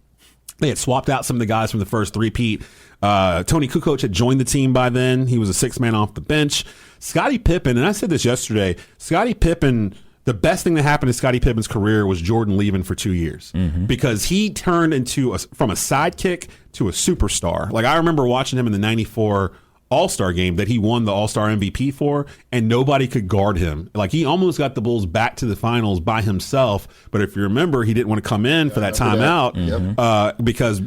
They had swapped out some of the guys from the first three-peat. Tony Kukoc had joined the team by then. He was a 6th man off the bench. Scottie Pippen, and I said this yesterday, Scottie Pippen, the best thing that happened in Scottie Pippen's career was Jordan leaving for 2 years because he turned from a sidekick to a superstar. Like I remember watching him in the '94 All-Star game that he won the All-Star MVP for, and nobody could guard him. Like he almost got the Bulls back to the finals by himself. But if you remember, he didn't want to come in for that timeout because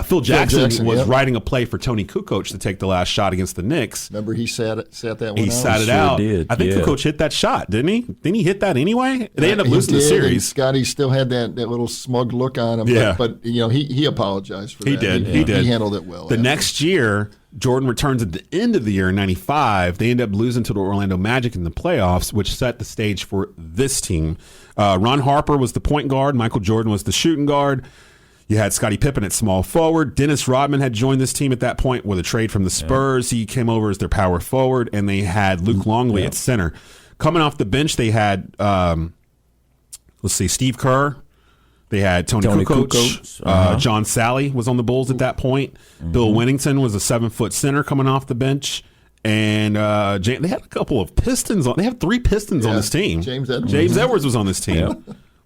Phil Jackson was writing a play for Tony Kukoc to take the last shot against the Knicks. Remember he sat that one out? He sat it out. Did, I think Kukoc hit that shot, didn't he? Didn't he hit that anyway? They ended up losing the and series. Scotty still had that little smug look on him. Yeah. But he apologized for that. He did. He handled it well. The next year, Jordan returns at the end of the year in '95. They end up losing to the Orlando Magic in the playoffs, which set the stage for this team. Ron Harper was the point guard. Michael Jordan was the shooting guard. You had Scottie Pippen at small forward. Dennis Rodman had joined this team at that point with a trade from the Spurs. He came over as their power forward, and they had Luke Longley at center. Coming off the bench, they had, Steve Kerr. They had Tony Kukoc. John Sally was on the Bulls at that point. Bill Winnington was a 7-foot center coming off the bench. And they had a couple of Pistons on. They have 3 Pistons on this team. James Edwards. James Edwards was on this team. Yeah.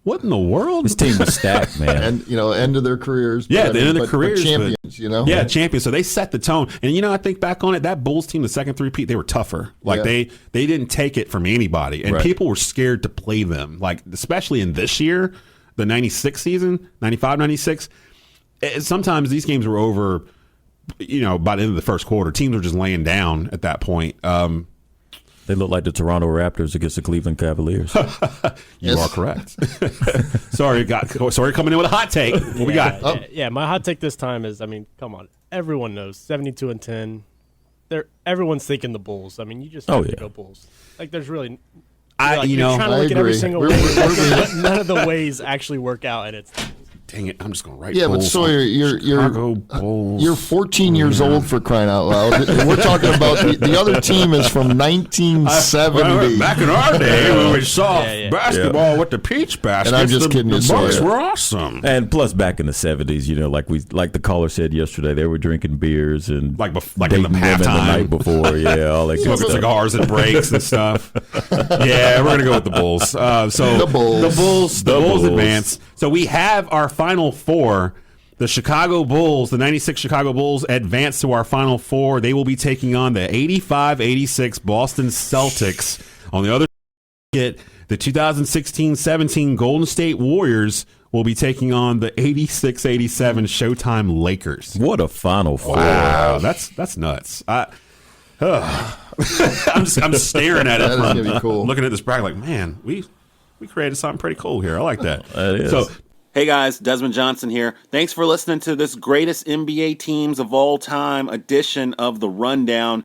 What in the world? This team was stacked, man. And end of their careers. Yeah, the end of their careers. Champions, Yeah, champions. So they set the tone. And I think back on it, that Bulls team, the second three-peat, they were tougher. Like they didn't take it from anybody, and people were scared to play them. Like especially in this year, the '96 season, '95, '96. Sometimes these games were over. By the end of the first quarter, teams were just laying down at that point. They look like the Toronto Raptors against the Cleveland Cavaliers. You are correct. Sorry, coming in with a hot take. What we got? Yeah, my hot take this time is, come on. Everyone knows 72-10. Everyone's thinking the Bulls. You just have to go Bulls. Like, there's really... You're trying to look at every single way. But none of the ways actually work out, and it's... Dang it! I'm just going to write. Yeah, Bulls. But Sawyer, you're 14 years old for crying out loud. We're talking about the other team is from 1970. Back in our day, when we saw basketball with the peach baskets, and I'm just kidding you, the Bucks Sawyer. were awesome. And plus, back in the '70s, like the caller said yesterday, they were drinking beers and like in the halftime halftime the night before, all that good smoking stuff. cigars and breaks and stuff. Yeah, we're gonna go with the Bulls. The Bulls advance. So we have our Final Four. The Chicago Bulls, the '96 Chicago Bulls, advance to our Final Four. They will be taking on the 85-86 Boston Celtics. On the other side, the 2016-17 Golden State Warriors will be taking on the 86-87 Showtime Lakers. What a Final Four! Wow, that's nuts. I'm staring at it. That is gonna be cool. Looking at this bracket, like, man, we created something pretty cool here. I like that. It is. So Hey guys, Desmond Johnson here. Thanks for listening to this greatest NBA teams of all time edition of The Rundown.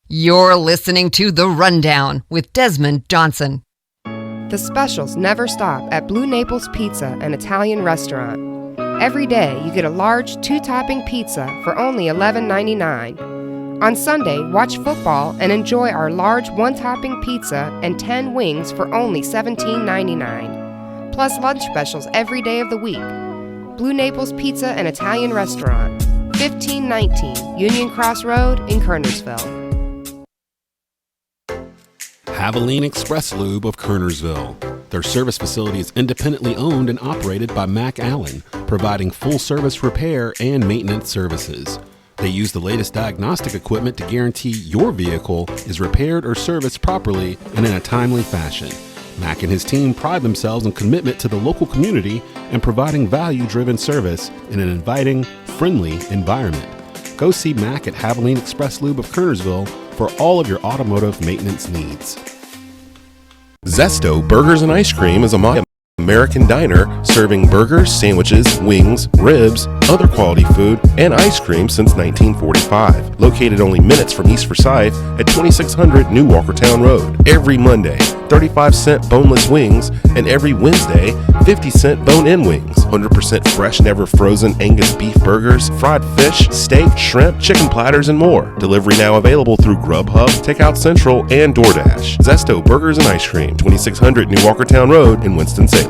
You're listening to The Rundown with Desmond Johnson. The specials never stop at Blue Naples Pizza, an Italian restaurant. Every day you get a large 2-topping pizza for only $11.99. On Sunday, watch football and enjoy our large 1-topping pizza and 10 wings for only $17.99. Plus lunch specials every day of the week. Blue Naples Pizza and Italian Restaurant, 1519 Union Cross Road in Kernersville. Haviline Express Lube of Kernersville. Their service facility is independently owned and operated by Mac Allen, providing full-service repair and maintenance services. They use the latest diagnostic equipment to guarantee your vehicle is repaired or serviced properly and in a timely fashion. Mac and his team pride themselves on commitment to the local community and providing value-driven service in an inviting, friendly environment. Go see Mac at Haviline Express Lube of Kernersville for all of your automotive maintenance needs. Zesto Burgers and Ice Cream is a modern American diner serving burgers, sandwiches, wings, ribs, other quality food, and ice cream since 1945. Located only minutes from East Forsyth at 2600 New Walkertown Road. Every Monday, 35-cent boneless wings, and every Wednesday, 50-cent bone-in wings. 100% fresh, never frozen Angus beef burgers, fried fish, steak, shrimp, chicken platters, and more. Delivery now available through Grubhub, Takeout Central, and DoorDash. Zesto Burgers and Ice Cream, 2600 New Walkertown Road in Winston-Salem.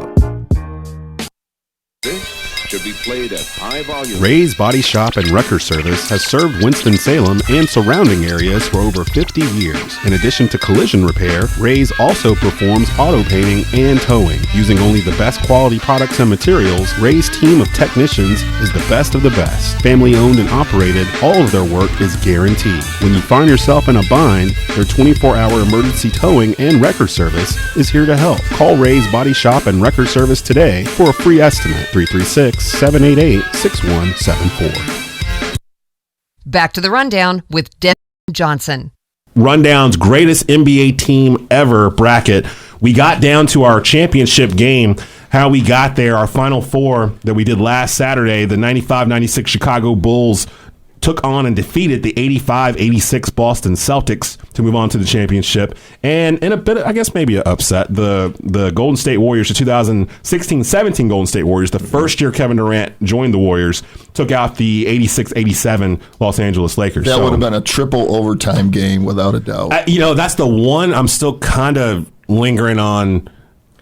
This should be played at high volume. Ray's Body Shop and Wrecker Service has served Winston-Salem and surrounding areas for over 50 years. In addition to collision repair, Ray's also performs auto painting and towing. Using only the best quality products and materials, Ray's team of technicians is the best of the best. Family owned and operated, all of their work is guaranteed. When you find yourself in a bind, their 24-hour emergency towing and wrecker service is here to help. Call Ray's Body Shop and Wrecker Service today for a free estimate. 336-788-6174. Back to The Rundown with Desmond Johnson. Rundown's greatest NBA team ever bracket. We got down to our championship game, how we got there, our Final Four that we did last Saturday. The 95-96 Chicago Bulls took on and defeated the 85-86 Boston Celtics to move on to the championship. And in a bit, I guess maybe an upset, the Golden State Warriors, the 2016-17 Golden State Warriors, the first year Kevin Durant joined the Warriors, took out the 86-87 Los Angeles Lakers. That would have been a triple overtime game without a doubt. That's the one I'm still kind of lingering on.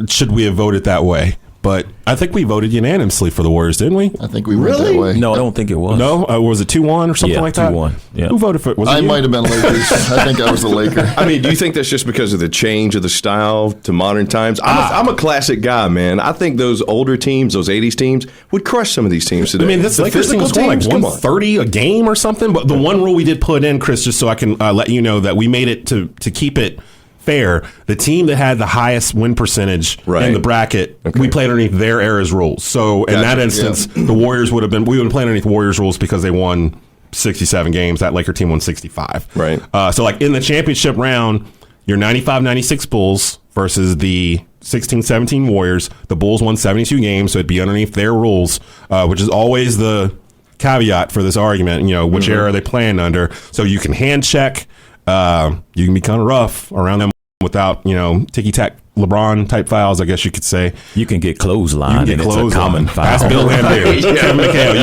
Should we have voted that way? But I think we voted unanimously for the Warriors, didn't we? I think we went that way. No, I don't think it was. No? Was it 2-1 or something like that? 2-1. Yeah. Who voted for it? Was it I you? might have been Lakers. I think I was a Laker. I mean, do you think that's just because of the change of the style to modern times? I'm a classic guy, man. I think those older teams, those 80s teams, would crush some of these teams today. I mean, this like first team was scoring like teams, 130 a game or something. But the one rule we did put in, Chris, just so I can let you know that we made it to keep it fair, the team that had the highest win percentage in the bracket, we played underneath their era's rules. So in that instance, the Warriors we would have been playing underneath Warriors rules because they won 67 games. That Laker team won 65. Right. So like in the championship round, your 95-96 Bulls versus the 16-17 Warriors. The Bulls won 72 games, so it'd be underneath their rules, which is always the caveat for this argument. Which era are they playing under? So you can hand check. You can be kind of rough around them without, ticky-tack LeBron type fouls, I guess you could say. You can get clotheslined, and it's a common foul. That's Bill Laimbeer. Kevin McHale.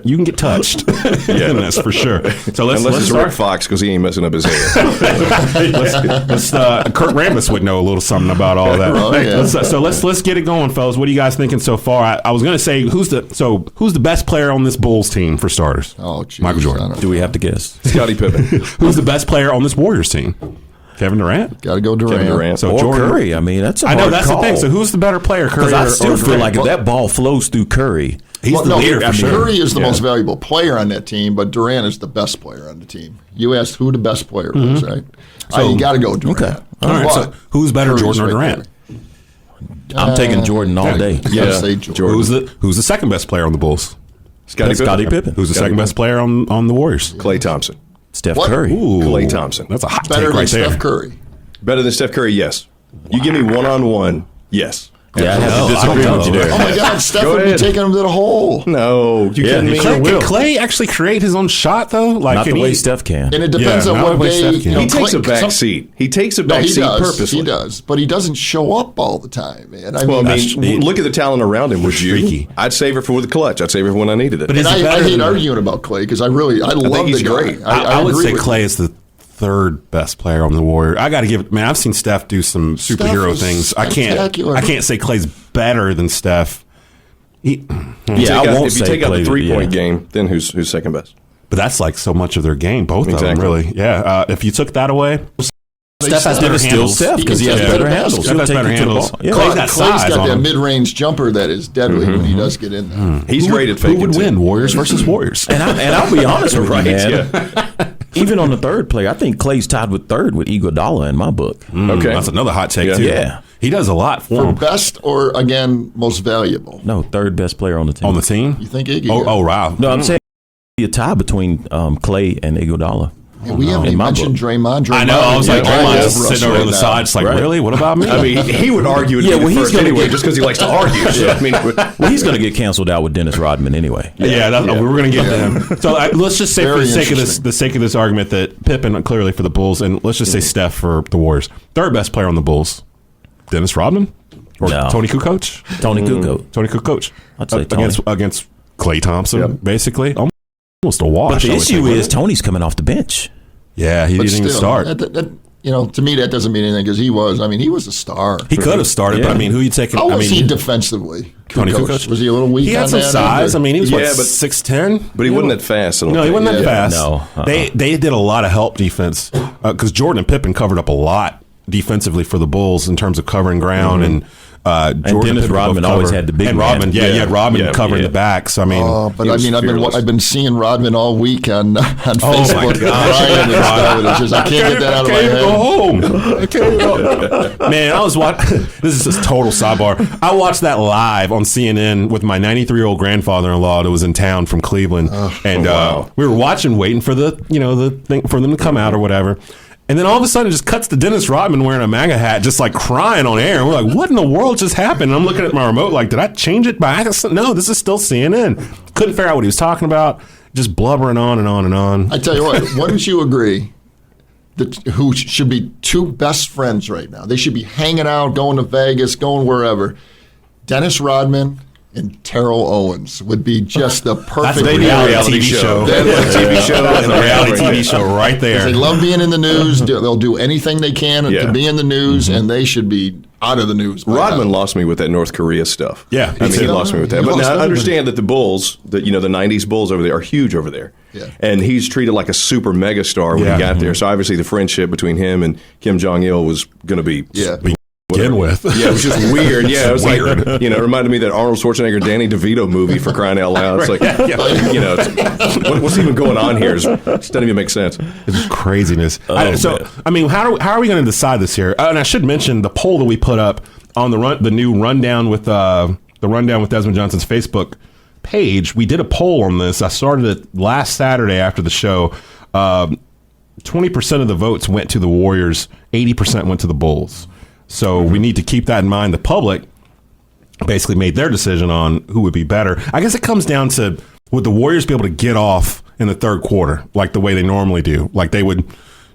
You can get touched. Yeah, that's for sure. So let's it's Rick Fox because he ain't messing up his hair. Kurt Rambis would know a little something about all that. Oh, yeah. Let's get it going, fellas. What are you guys thinking so far? I was going to say who's the best player on this Bulls team for starters? Oh, geez, Michael Jordan. Do we have to guess? Scottie Pippen. Who's the best player on this Warriors team? Kevin Durant. Got to go Durant. Kevin Durant. So or Jordan. Curry. I mean, that's a I know hard that's call. the thing. So who's the better player, Curry? Because I still feel Durant? like if that ball flows through Curry, He's the leader. For sure. Curry is the most valuable player on that team, but Durant is the best player on the team. You asked who the best player was, right? So you got to go Durant. Okay. All right. So who's better, Curry's Jordan or right Durant? I'm taking Jordan all day. Yeah. Say Jordan. Who's the second best player on the Bulls? Scottie Pippen. Who's the second best player on the Warriors? Klay Thompson. Steph What? Curry. Ooh, Klay Thompson. That's a hot Better take than right there. Steph Curry. Better than Steph Curry, yes. You give me one-on-one, yes. Yeah, I have to disagree with you there. Oh my God, Steph would be taking him to the hole. No, you kidding me? Can Clay actually create his own shot though? Like Not the way Steph can. And it depends on what day. He takes a back seat. He takes a back seat purposely. He does, but he doesn't show up all the time, man. I mean, look at the talent around him. Would you? I'd save it for the clutch. I'd save it for when I needed it. But I hate arguing about Clay because I love the guy. Great. I would say Clay is the third best player on the Warriors. I got to give it. Man, I've seen Steph do some superhero things. I can't say Clay's better than Steph. If you take out the 3-point game, then who's second best? But that's like so much of their game, both of them, really. Yeah. If you took that away, Steph has better handles. Steph because he has better handles. Steph has better handles. Clay's got that mid-range jumper that is deadly when he does get in there. He's great at faking. Who would win, Warriors versus Warriors? And I'll be honest with you, man. Even on the third player, I think Clay's tied with third with Iguodala in my book. Okay, that's another hot take too. Yeah, he does a lot for him. Best or again most valuable? No, third best player on the team. On the team? You think Iggy? Oh, wow. No, I'm saying a tie between Clay and Iguodala. Yeah, we haven't even mentioned Draymond. I know. I was like, Draymond's sitting over on the side, just like, really? What about me? I mean, he would argue. He's going to just because he likes to argue. So, I mean, he's going to get canceled out with Dennis Rodman anyway. We were going to get to him. So let's just say, for the sake of this argument, that Pippen clearly for the Bulls, and let's just say Steph for the Warriors. Third best player on the Bulls, Dennis Rodman or Tony Kukoc? Tony Kukoc. Tony Kukoc. I'd say Tony. Against Klay Thompson, basically. Almost a wash. But the issue is Tony's coming off the bench. Yeah, he didn't even start. To me, that doesn't mean anything because he was a star. He could have started, but I mean, who you taking? How was he defensively? Tony Kukoc? Was he a little weak? He had some size. I mean, he was 6'10", but he wasn't that fast. No, he wasn't that fast. No, they did a lot of help defense because Jordan and Pippen covered up a lot defensively for the Bulls in terms of covering ground and. And Dennis Rodman always had the big and Rodman, you had Rodman covering the back. So I mean, I've been seeing Rodman all week on Facebook. Oh my gosh! I can't get that out of my head. Go home. I can't go. Man, I was watching. This is just total sidebar. I watched that live on CNN with my 93-year-old grandfather-in-law that was in town from Cleveland, and we were watching, waiting for the thing for them to come out or whatever. And then all of a sudden it just cuts to Dennis Rodman wearing a MAGA hat, just like crying on air. And we're like, what in the world just happened? And I'm looking at my remote like, did I change it by accident? No, this is still CNN. Couldn't figure out what he was talking about. Just blubbering on and on and on. I tell you what, wouldn't you agree that who should be two best friends right now? They should be hanging out, going to Vegas, going wherever. Dennis Rodman and Terrell Owens would be just the perfect reality show. That's a reality TV show right there. They love being in the news. They'll do anything they can to be in the news, and they should be out of the news. Rodman lost me with that North Korea stuff. Yeah, I mean, he lost me with that. But now I understand that the Bulls, the 90s Bulls over there, are huge over there. Yeah. And he's treated like a super megastar when he got there. So obviously the friendship between him and Kim Jong-il was going to be begin with. Yeah, it was just weird. Yeah, it was weird. Like, it reminded me of that Arnold Schwarzenegger, Danny DeVito movie, for crying out loud. It's like, what's even going on here? It doesn't even make sense. It's craziness. I mean, how are we going to decide this here? And I should mention the poll that we put up on the new rundown with Desmond Johnson's Facebook page. We did a poll on this. I started it last Saturday after the show. 20% of the votes went to the Warriors. 80% went to the Bulls. So we need to keep that in mind. The public basically made their decision on who would be better. I guess it comes down to, would the Warriors be able to get off in the third quarter like the way they normally do? Like they would,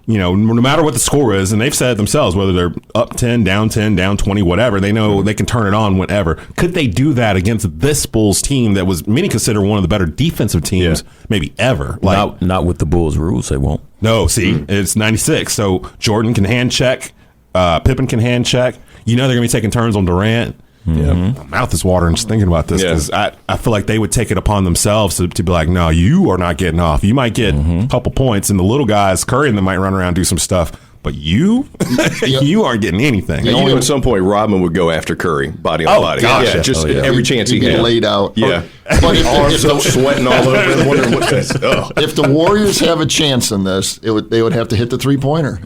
no matter what the score is, and they've said it themselves, whether they're up 10, down 20, whatever, they know they can turn it on whenever. Could they do that against this Bulls team that was many consider one of the better defensive teams maybe ever? Like, not with the Bulls rules, they won't. No, see, it's 96. So Jordan can hand check. Pippen can hand check. They're going to be taking turns on Durant. Mm-hmm. My mouth is watering just thinking about this because I feel like they would take it upon themselves to be like, no, you are not getting off. You might get a couple points, and the little guys, Curry and them, might run around and do some stuff. But you aren't getting anything. At some point, Rodman would go after Curry, body on body. Gotcha. Every chance he had. Laid out. Yeah. But arms sweating all over and wondering what this. If the Warriors have a chance in this, they would have to hit the three-pointer.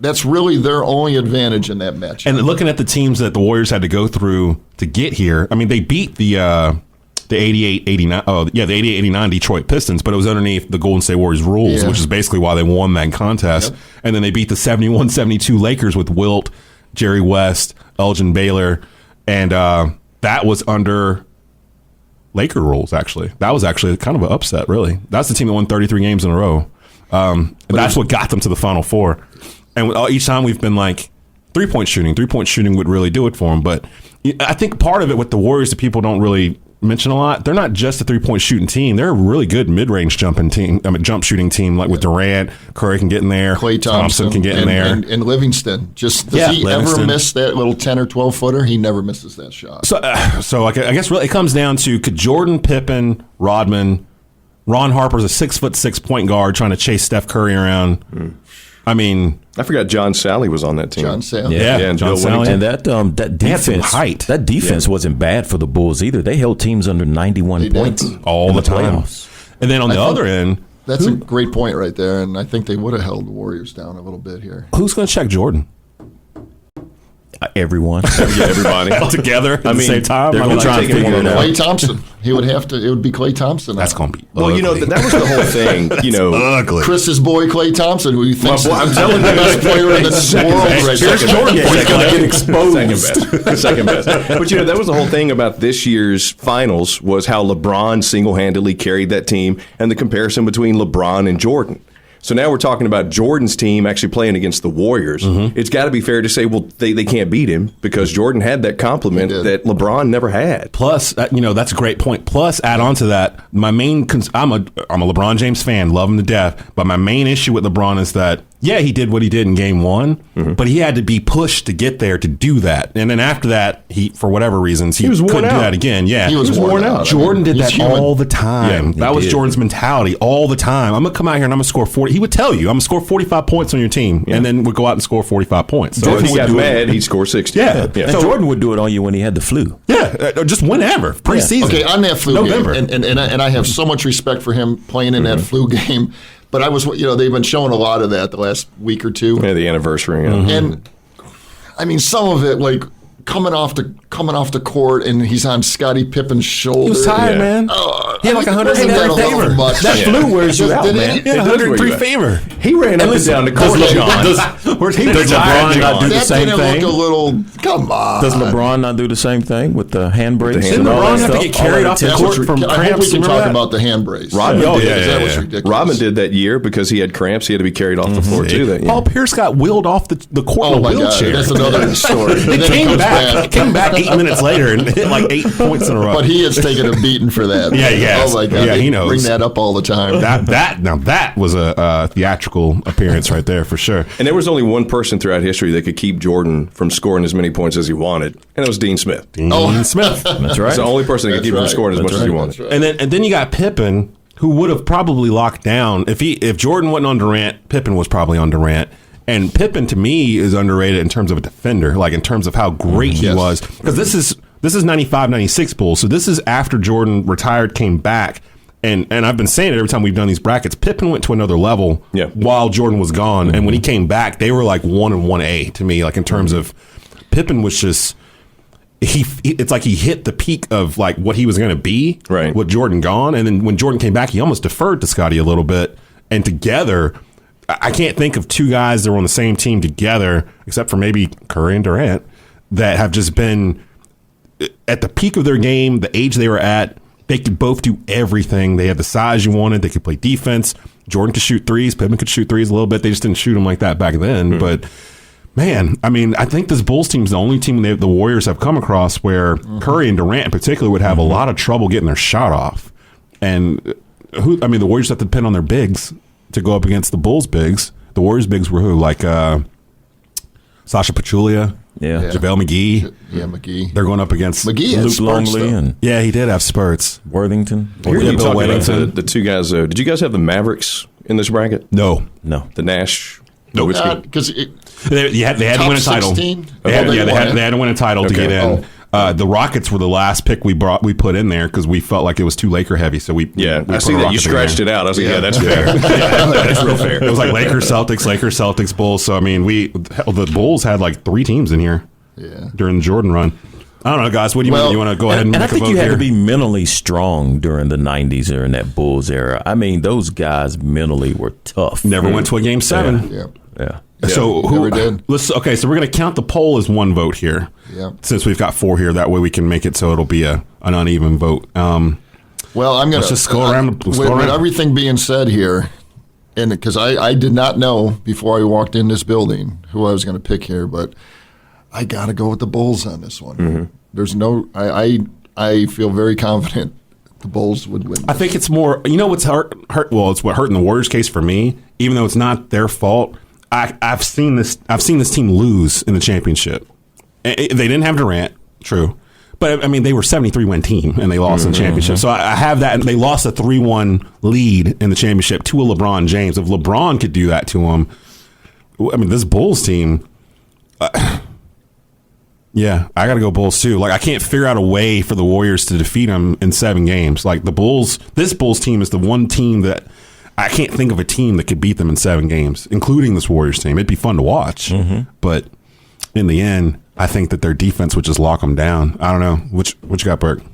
That's really their only advantage in that match. And looking at the teams that the Warriors had to go through to get here, I mean, they beat the 88-89 Detroit Pistons, but it was underneath the Golden State Warriors rules, which is basically why they won that contest. Yep. And then they beat the 71-72 Lakers with Wilt, Jerry West, Elgin Baylor, And that was under Laker rules, actually. That was actually kind of an upset, really. That's the team that won 33 games in a row. And that's what got them to the Final Four. And each time we've been like, three-point shooting would really do it for them. But I think part of it with the Warriors that people don't really mention a lot, they're not just a three-point shooting team. They're a really good mid-range jump shooting team, like with Durant. Curry can get in there. Klay Thompson can get in there. And Livingston. Does he ever miss that little 10 or 12-footer? He never misses that shot. So I guess really it comes down to, could Jordan, Pippen, Rodman, Ron Harper's a 6'6" point guard trying to chase Steph Curry around. I mean, I forgot John Sally was on that team. John Sally. Yeah, and John Bill Sally. And that defense, that defense wasn't bad for the Bulls either. They held teams under 91 points all the time. Playoffs. And then on the other end, that's a great point right there, and I think they would have held the Warriors down a little bit here. Who's going to check Jordan? Everyone. Everybody. All together at the same time? They're going to try and figure it out. Klay Thompson. It would be Klay Thompson. That's going to be ugly. Well, that was the whole thing. Ugly. Chris's boy, Klay Thompson, who you think is I'm telling the you, best player in the world right Here's Jordan. He's going to get exposed. Second best. But, that was the whole thing about this year's finals was how LeBron single-handedly carried that team and the comparison between LeBron and Jordan. So now we're talking about Jordan's team actually playing against the Warriors. Mm-hmm. It's got to be fair to say, well, they can't beat him because Jordan had that compliment that LeBron never had. Plus, that's a great point. Plus, add on to that, I'm a LeBron James fan, love him to death. But my main issue with LeBron is that, yeah, he did what he did in Game 1, but he had to be pushed to get there to do that. And then after that, he, for whatever reasons, he couldn't do that again. Yeah, he was worn out. Jordan did that all the time. That was Jordan's mentality all the time. I'm going to come out here and I'm going to score 40. He would tell you, I'm going to score 45 points on your team, and then we'd go out and score 45 points. So if he got mad, he'd score 60. Yeah. And Jordan would do it on you when he had the flu. Yeah, just whenever, preseason. Okay, on that flu November. game, and I have so much respect for him playing in that flu game. But I was, they've been showing a lot of that the last week or two. Yeah, the anniversary. And I mean, some of it, like coming off the court, and he's on Scottie Pippen's shoulder. He was tired, man. He had like 103 fever. That flu wears you out, man. He had 103 fever. He ran up and down the court, John. Does LeBron not do the same thing? That didn't look a little. Come on. Does LeBron not do the same thing with the hand brace? Didn't LeBron have to get carried off the court from cramps? I hope we can talk about the hand brace. Rodman did. That was ridiculous. Rodman did that year because he had cramps. He had to be carried off the floor too. That year. Paul Pierce got wheeled off the court in a wheelchair. That's another story. He came back 8 minutes later and hit like 8 points in a row. But he has taken a beating for that. Yeah, he has. Oh my God. Yeah, he knows. Bring that up all the time. That was a theatrical appearance right there for sure. And there was only one person throughout history that could keep Jordan from scoring as many points as he wanted, and it was Dean Smith. Dean Smith. That's right. He's the only person that could keep him from scoring as much as he wanted. Right. And then you got Pippen, who would have probably locked down if Jordan wasn't on Durant. Pippen was probably on Durant. And Pippen, to me, is underrated in terms of a defender, like in terms of how great he was. Because this is 95-96 Bulls, so this is after Jordan retired, came back, and I've been saying it every time we've done these brackets. Pippen went to another level while Jordan was gone, and when he came back, they were like 1 and 1A to me, like in terms of Pippen was just. It's like he hit the peak of like what he was going to be with Jordan gone, and then when Jordan came back, he almost deferred to Scottie a little bit, and together. I can't think of two guys that were on the same team together, except for maybe Curry and Durant, that have just been at the peak of their game, the age they were at. They could both do everything. They had the size you wanted. They could play defense. Jordan could shoot threes. Pippen could shoot threes a little bit. They just didn't shoot them like that back then. But, man, I mean, I think this Bulls team is the only team the Warriors have come across where Curry and Durant in particular would have a lot of trouble getting their shot off. And, the Warriors have to depend on their bigs to go up against the Bulls bigs. The Warriors bigs were who? Like Sasha Pachulia, JaVale McGee. Yeah, McGee. They're going up against McGee Luke Longley. And he did have spurts. Worthington. Bill Wellington. The two guys, did you guys have the Mavericks in this bracket? No. The Nash? No, because they had to win a title. 16? They had to win a title to get in. The Rockets were the last pick we put in there because we felt like it was too Laker heavy. So we I see that you scratched it out. I was like, that's fair. That's real fair. It was like Lakers, Celtics, Bulls. So I mean, the Bulls had like 3 teams in here during the Jordan run. I don't know, guys. What do you want? You want to go ahead and make I think a vote you had here? to be mentally strong during the 90s or in that Bulls era. I mean, those guys mentally were tough. Never went to a Game 7. Yeah. So who never did. Okay, so we're going to count the poll as one vote here. Yeah. Since we've got 4 here, that way we can make it so it'll be an uneven vote. Well, I'm going to just go around. With everything being said here, and because I did not know before I walked in this building who I was going to pick here, but I got to go with the Bulls on this one. Mm-hmm. There's no. I feel very confident the Bulls would win. I think it's more. You know what's hurt? Well, it's what hurt in the Warriors' case for me. Even though it's not their fault, I've seen this team lose in the championship. They didn't have Durant, true, but I mean they were a 73-win team and they lost in the championship. So I have that, and they lost a 3-1 lead in the championship to a LeBron James. If LeBron could do that to him, I mean this Bulls team. Yeah, I got to go Bulls too. Like I can't figure out a way for the Warriors to defeat them in 7 games. Like this Bulls team is the one team that I can't think of a team that could beat them in 7 games, including this Warriors team. It'd be fun to watch, but in the end, I think that their defense would just lock them down. I don't know. What you got, Burke?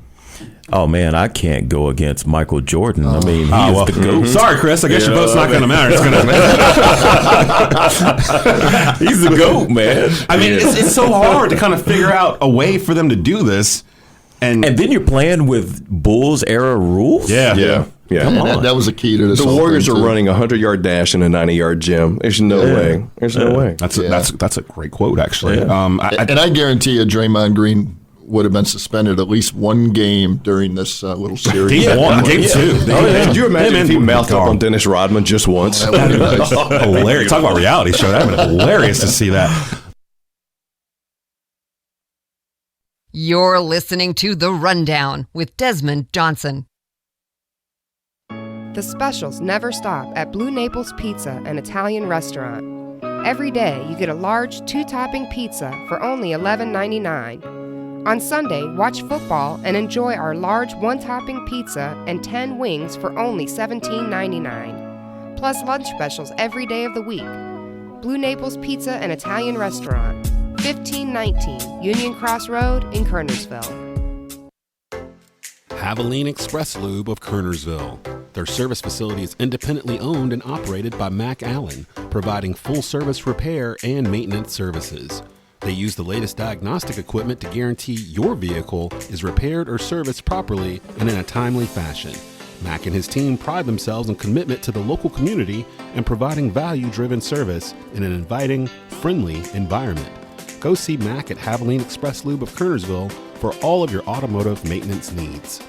Oh man, I can't go against Michael Jordan. I mean, he is the GOAT. Sorry, Chris. I guess your vote's not going to matter. It's gonna. He's the GOAT, man. I mean, it's so hard to kind of figure out a way for them to do this, and then you're playing with Bulls era rules. Yeah. Come on. That was a key to this. The Warriors are running a 100-yard dash in a 90-yard gym. There's no way. There's no way. That's a great quote, actually. Yeah. And I guarantee you, Draymond Green would have been suspended at least 1 game during this little series. Game 2. Could you imagine if he mouthed up on Dennis Rodman just once? That would be nice. Hilarious. Talk about reality show. That would have been hilarious to see that. You're listening to The Rundown with Desmond Johnson. The specials never stop at Blue Naples Pizza, an Italian restaurant. Every day you get a large 2-topping pizza for only $11.99. On Sunday, watch football and enjoy our large 1-topping pizza and 10 wings for only $17.99. Plus lunch specials every day of the week. Blue Naples Pizza and Italian Restaurant, 1519 Union Cross Road in Kernersville. Havoline Express Lube of Kernersville. Their service facility is independently owned and operated by Mac Allen, providing full-service repair and maintenance services. They use the latest diagnostic equipment to guarantee your vehicle is repaired or serviced properly and in a timely fashion. Mac and his team pride themselves on commitment to the local community and providing value-driven service in an inviting, friendly environment. Go see Mac at Havoline Express Lube of Kernersville for all of your automotive maintenance needs.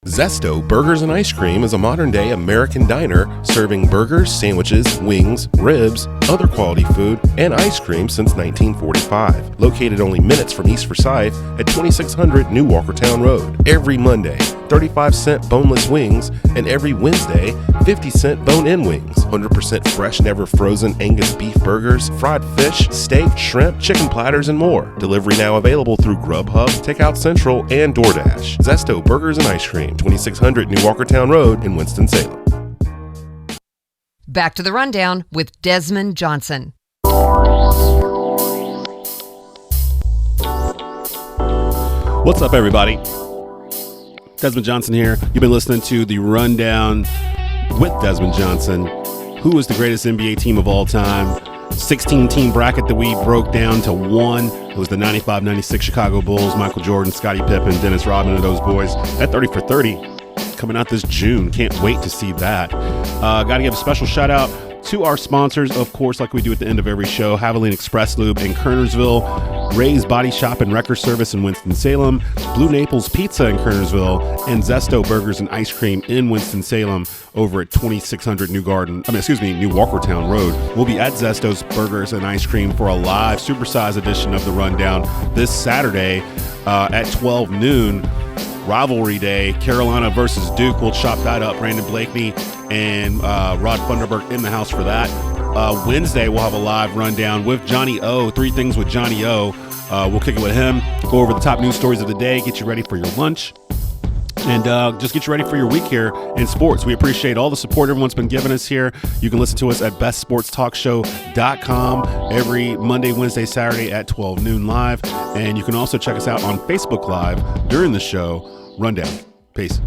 Zesto Burgers and Ice Cream is a modern-day American diner serving burgers, sandwiches, wings, ribs, other quality food, and ice cream since 1945. Located only minutes from East Forsyth at 2600 New Walkertown Road. Every Monday, 35-cent boneless wings, and every Wednesday, 50-cent bone-in wings. 100% fresh, never frozen Angus beef burgers, fried fish, steak, shrimp, chicken platters, and more. Delivery now available through Grubhub, Takeout Central, and DoorDash. Zesto Burgers and Ice Cream, 2600 New Walkertown Road in Winston-Salem. Back to the Rundown with Desmond Johnson. What's up, everybody? Desmond Johnson here. You've been listening to The Rundown with Desmond Johnson. Who is the greatest NBA team of all time? 16-team bracket that we broke down to 1. It was the 95-96 Chicago Bulls, Michael Jordan, Scottie Pippen, Dennis Rodman, and those boys. At 30 for 30, coming out this June. Can't wait to see that. Got to give a special shout-out to our sponsors, of course, like we do at the end of every show, Havoline Express Lube in Kernersville, Ray's Body Shop and Wrecker Service in Winston-Salem, Blue Naples Pizza in Kernersville, and Zesto Burgers and Ice Cream in Winston-Salem over at 2600 New Walkertown Road. We'll be at Zesto's Burgers and Ice Cream for a live supersize edition of The Rundown this Saturday at 12 noon. Rivalry Day, Carolina versus Duke. We'll chop that up. Brandon Blakeney and Rod Funderburk in the house for that. Wednesday, we'll have a live rundown with Johnny O. 3 Things with Johnny O. We'll kick it with him, go over the top news stories of the day, get you ready for your lunch, and just get you ready for your week here in sports. We appreciate all the support everyone's been giving us here. You can listen to us at bestsportstalkshow.com every Monday, Wednesday, Saturday at 12 noon live. And you can also check us out on Facebook Live during the show. Rundown. Peace.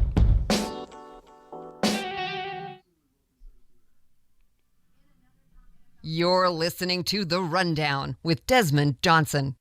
You're listening to The Rundown with Desmond Johnson.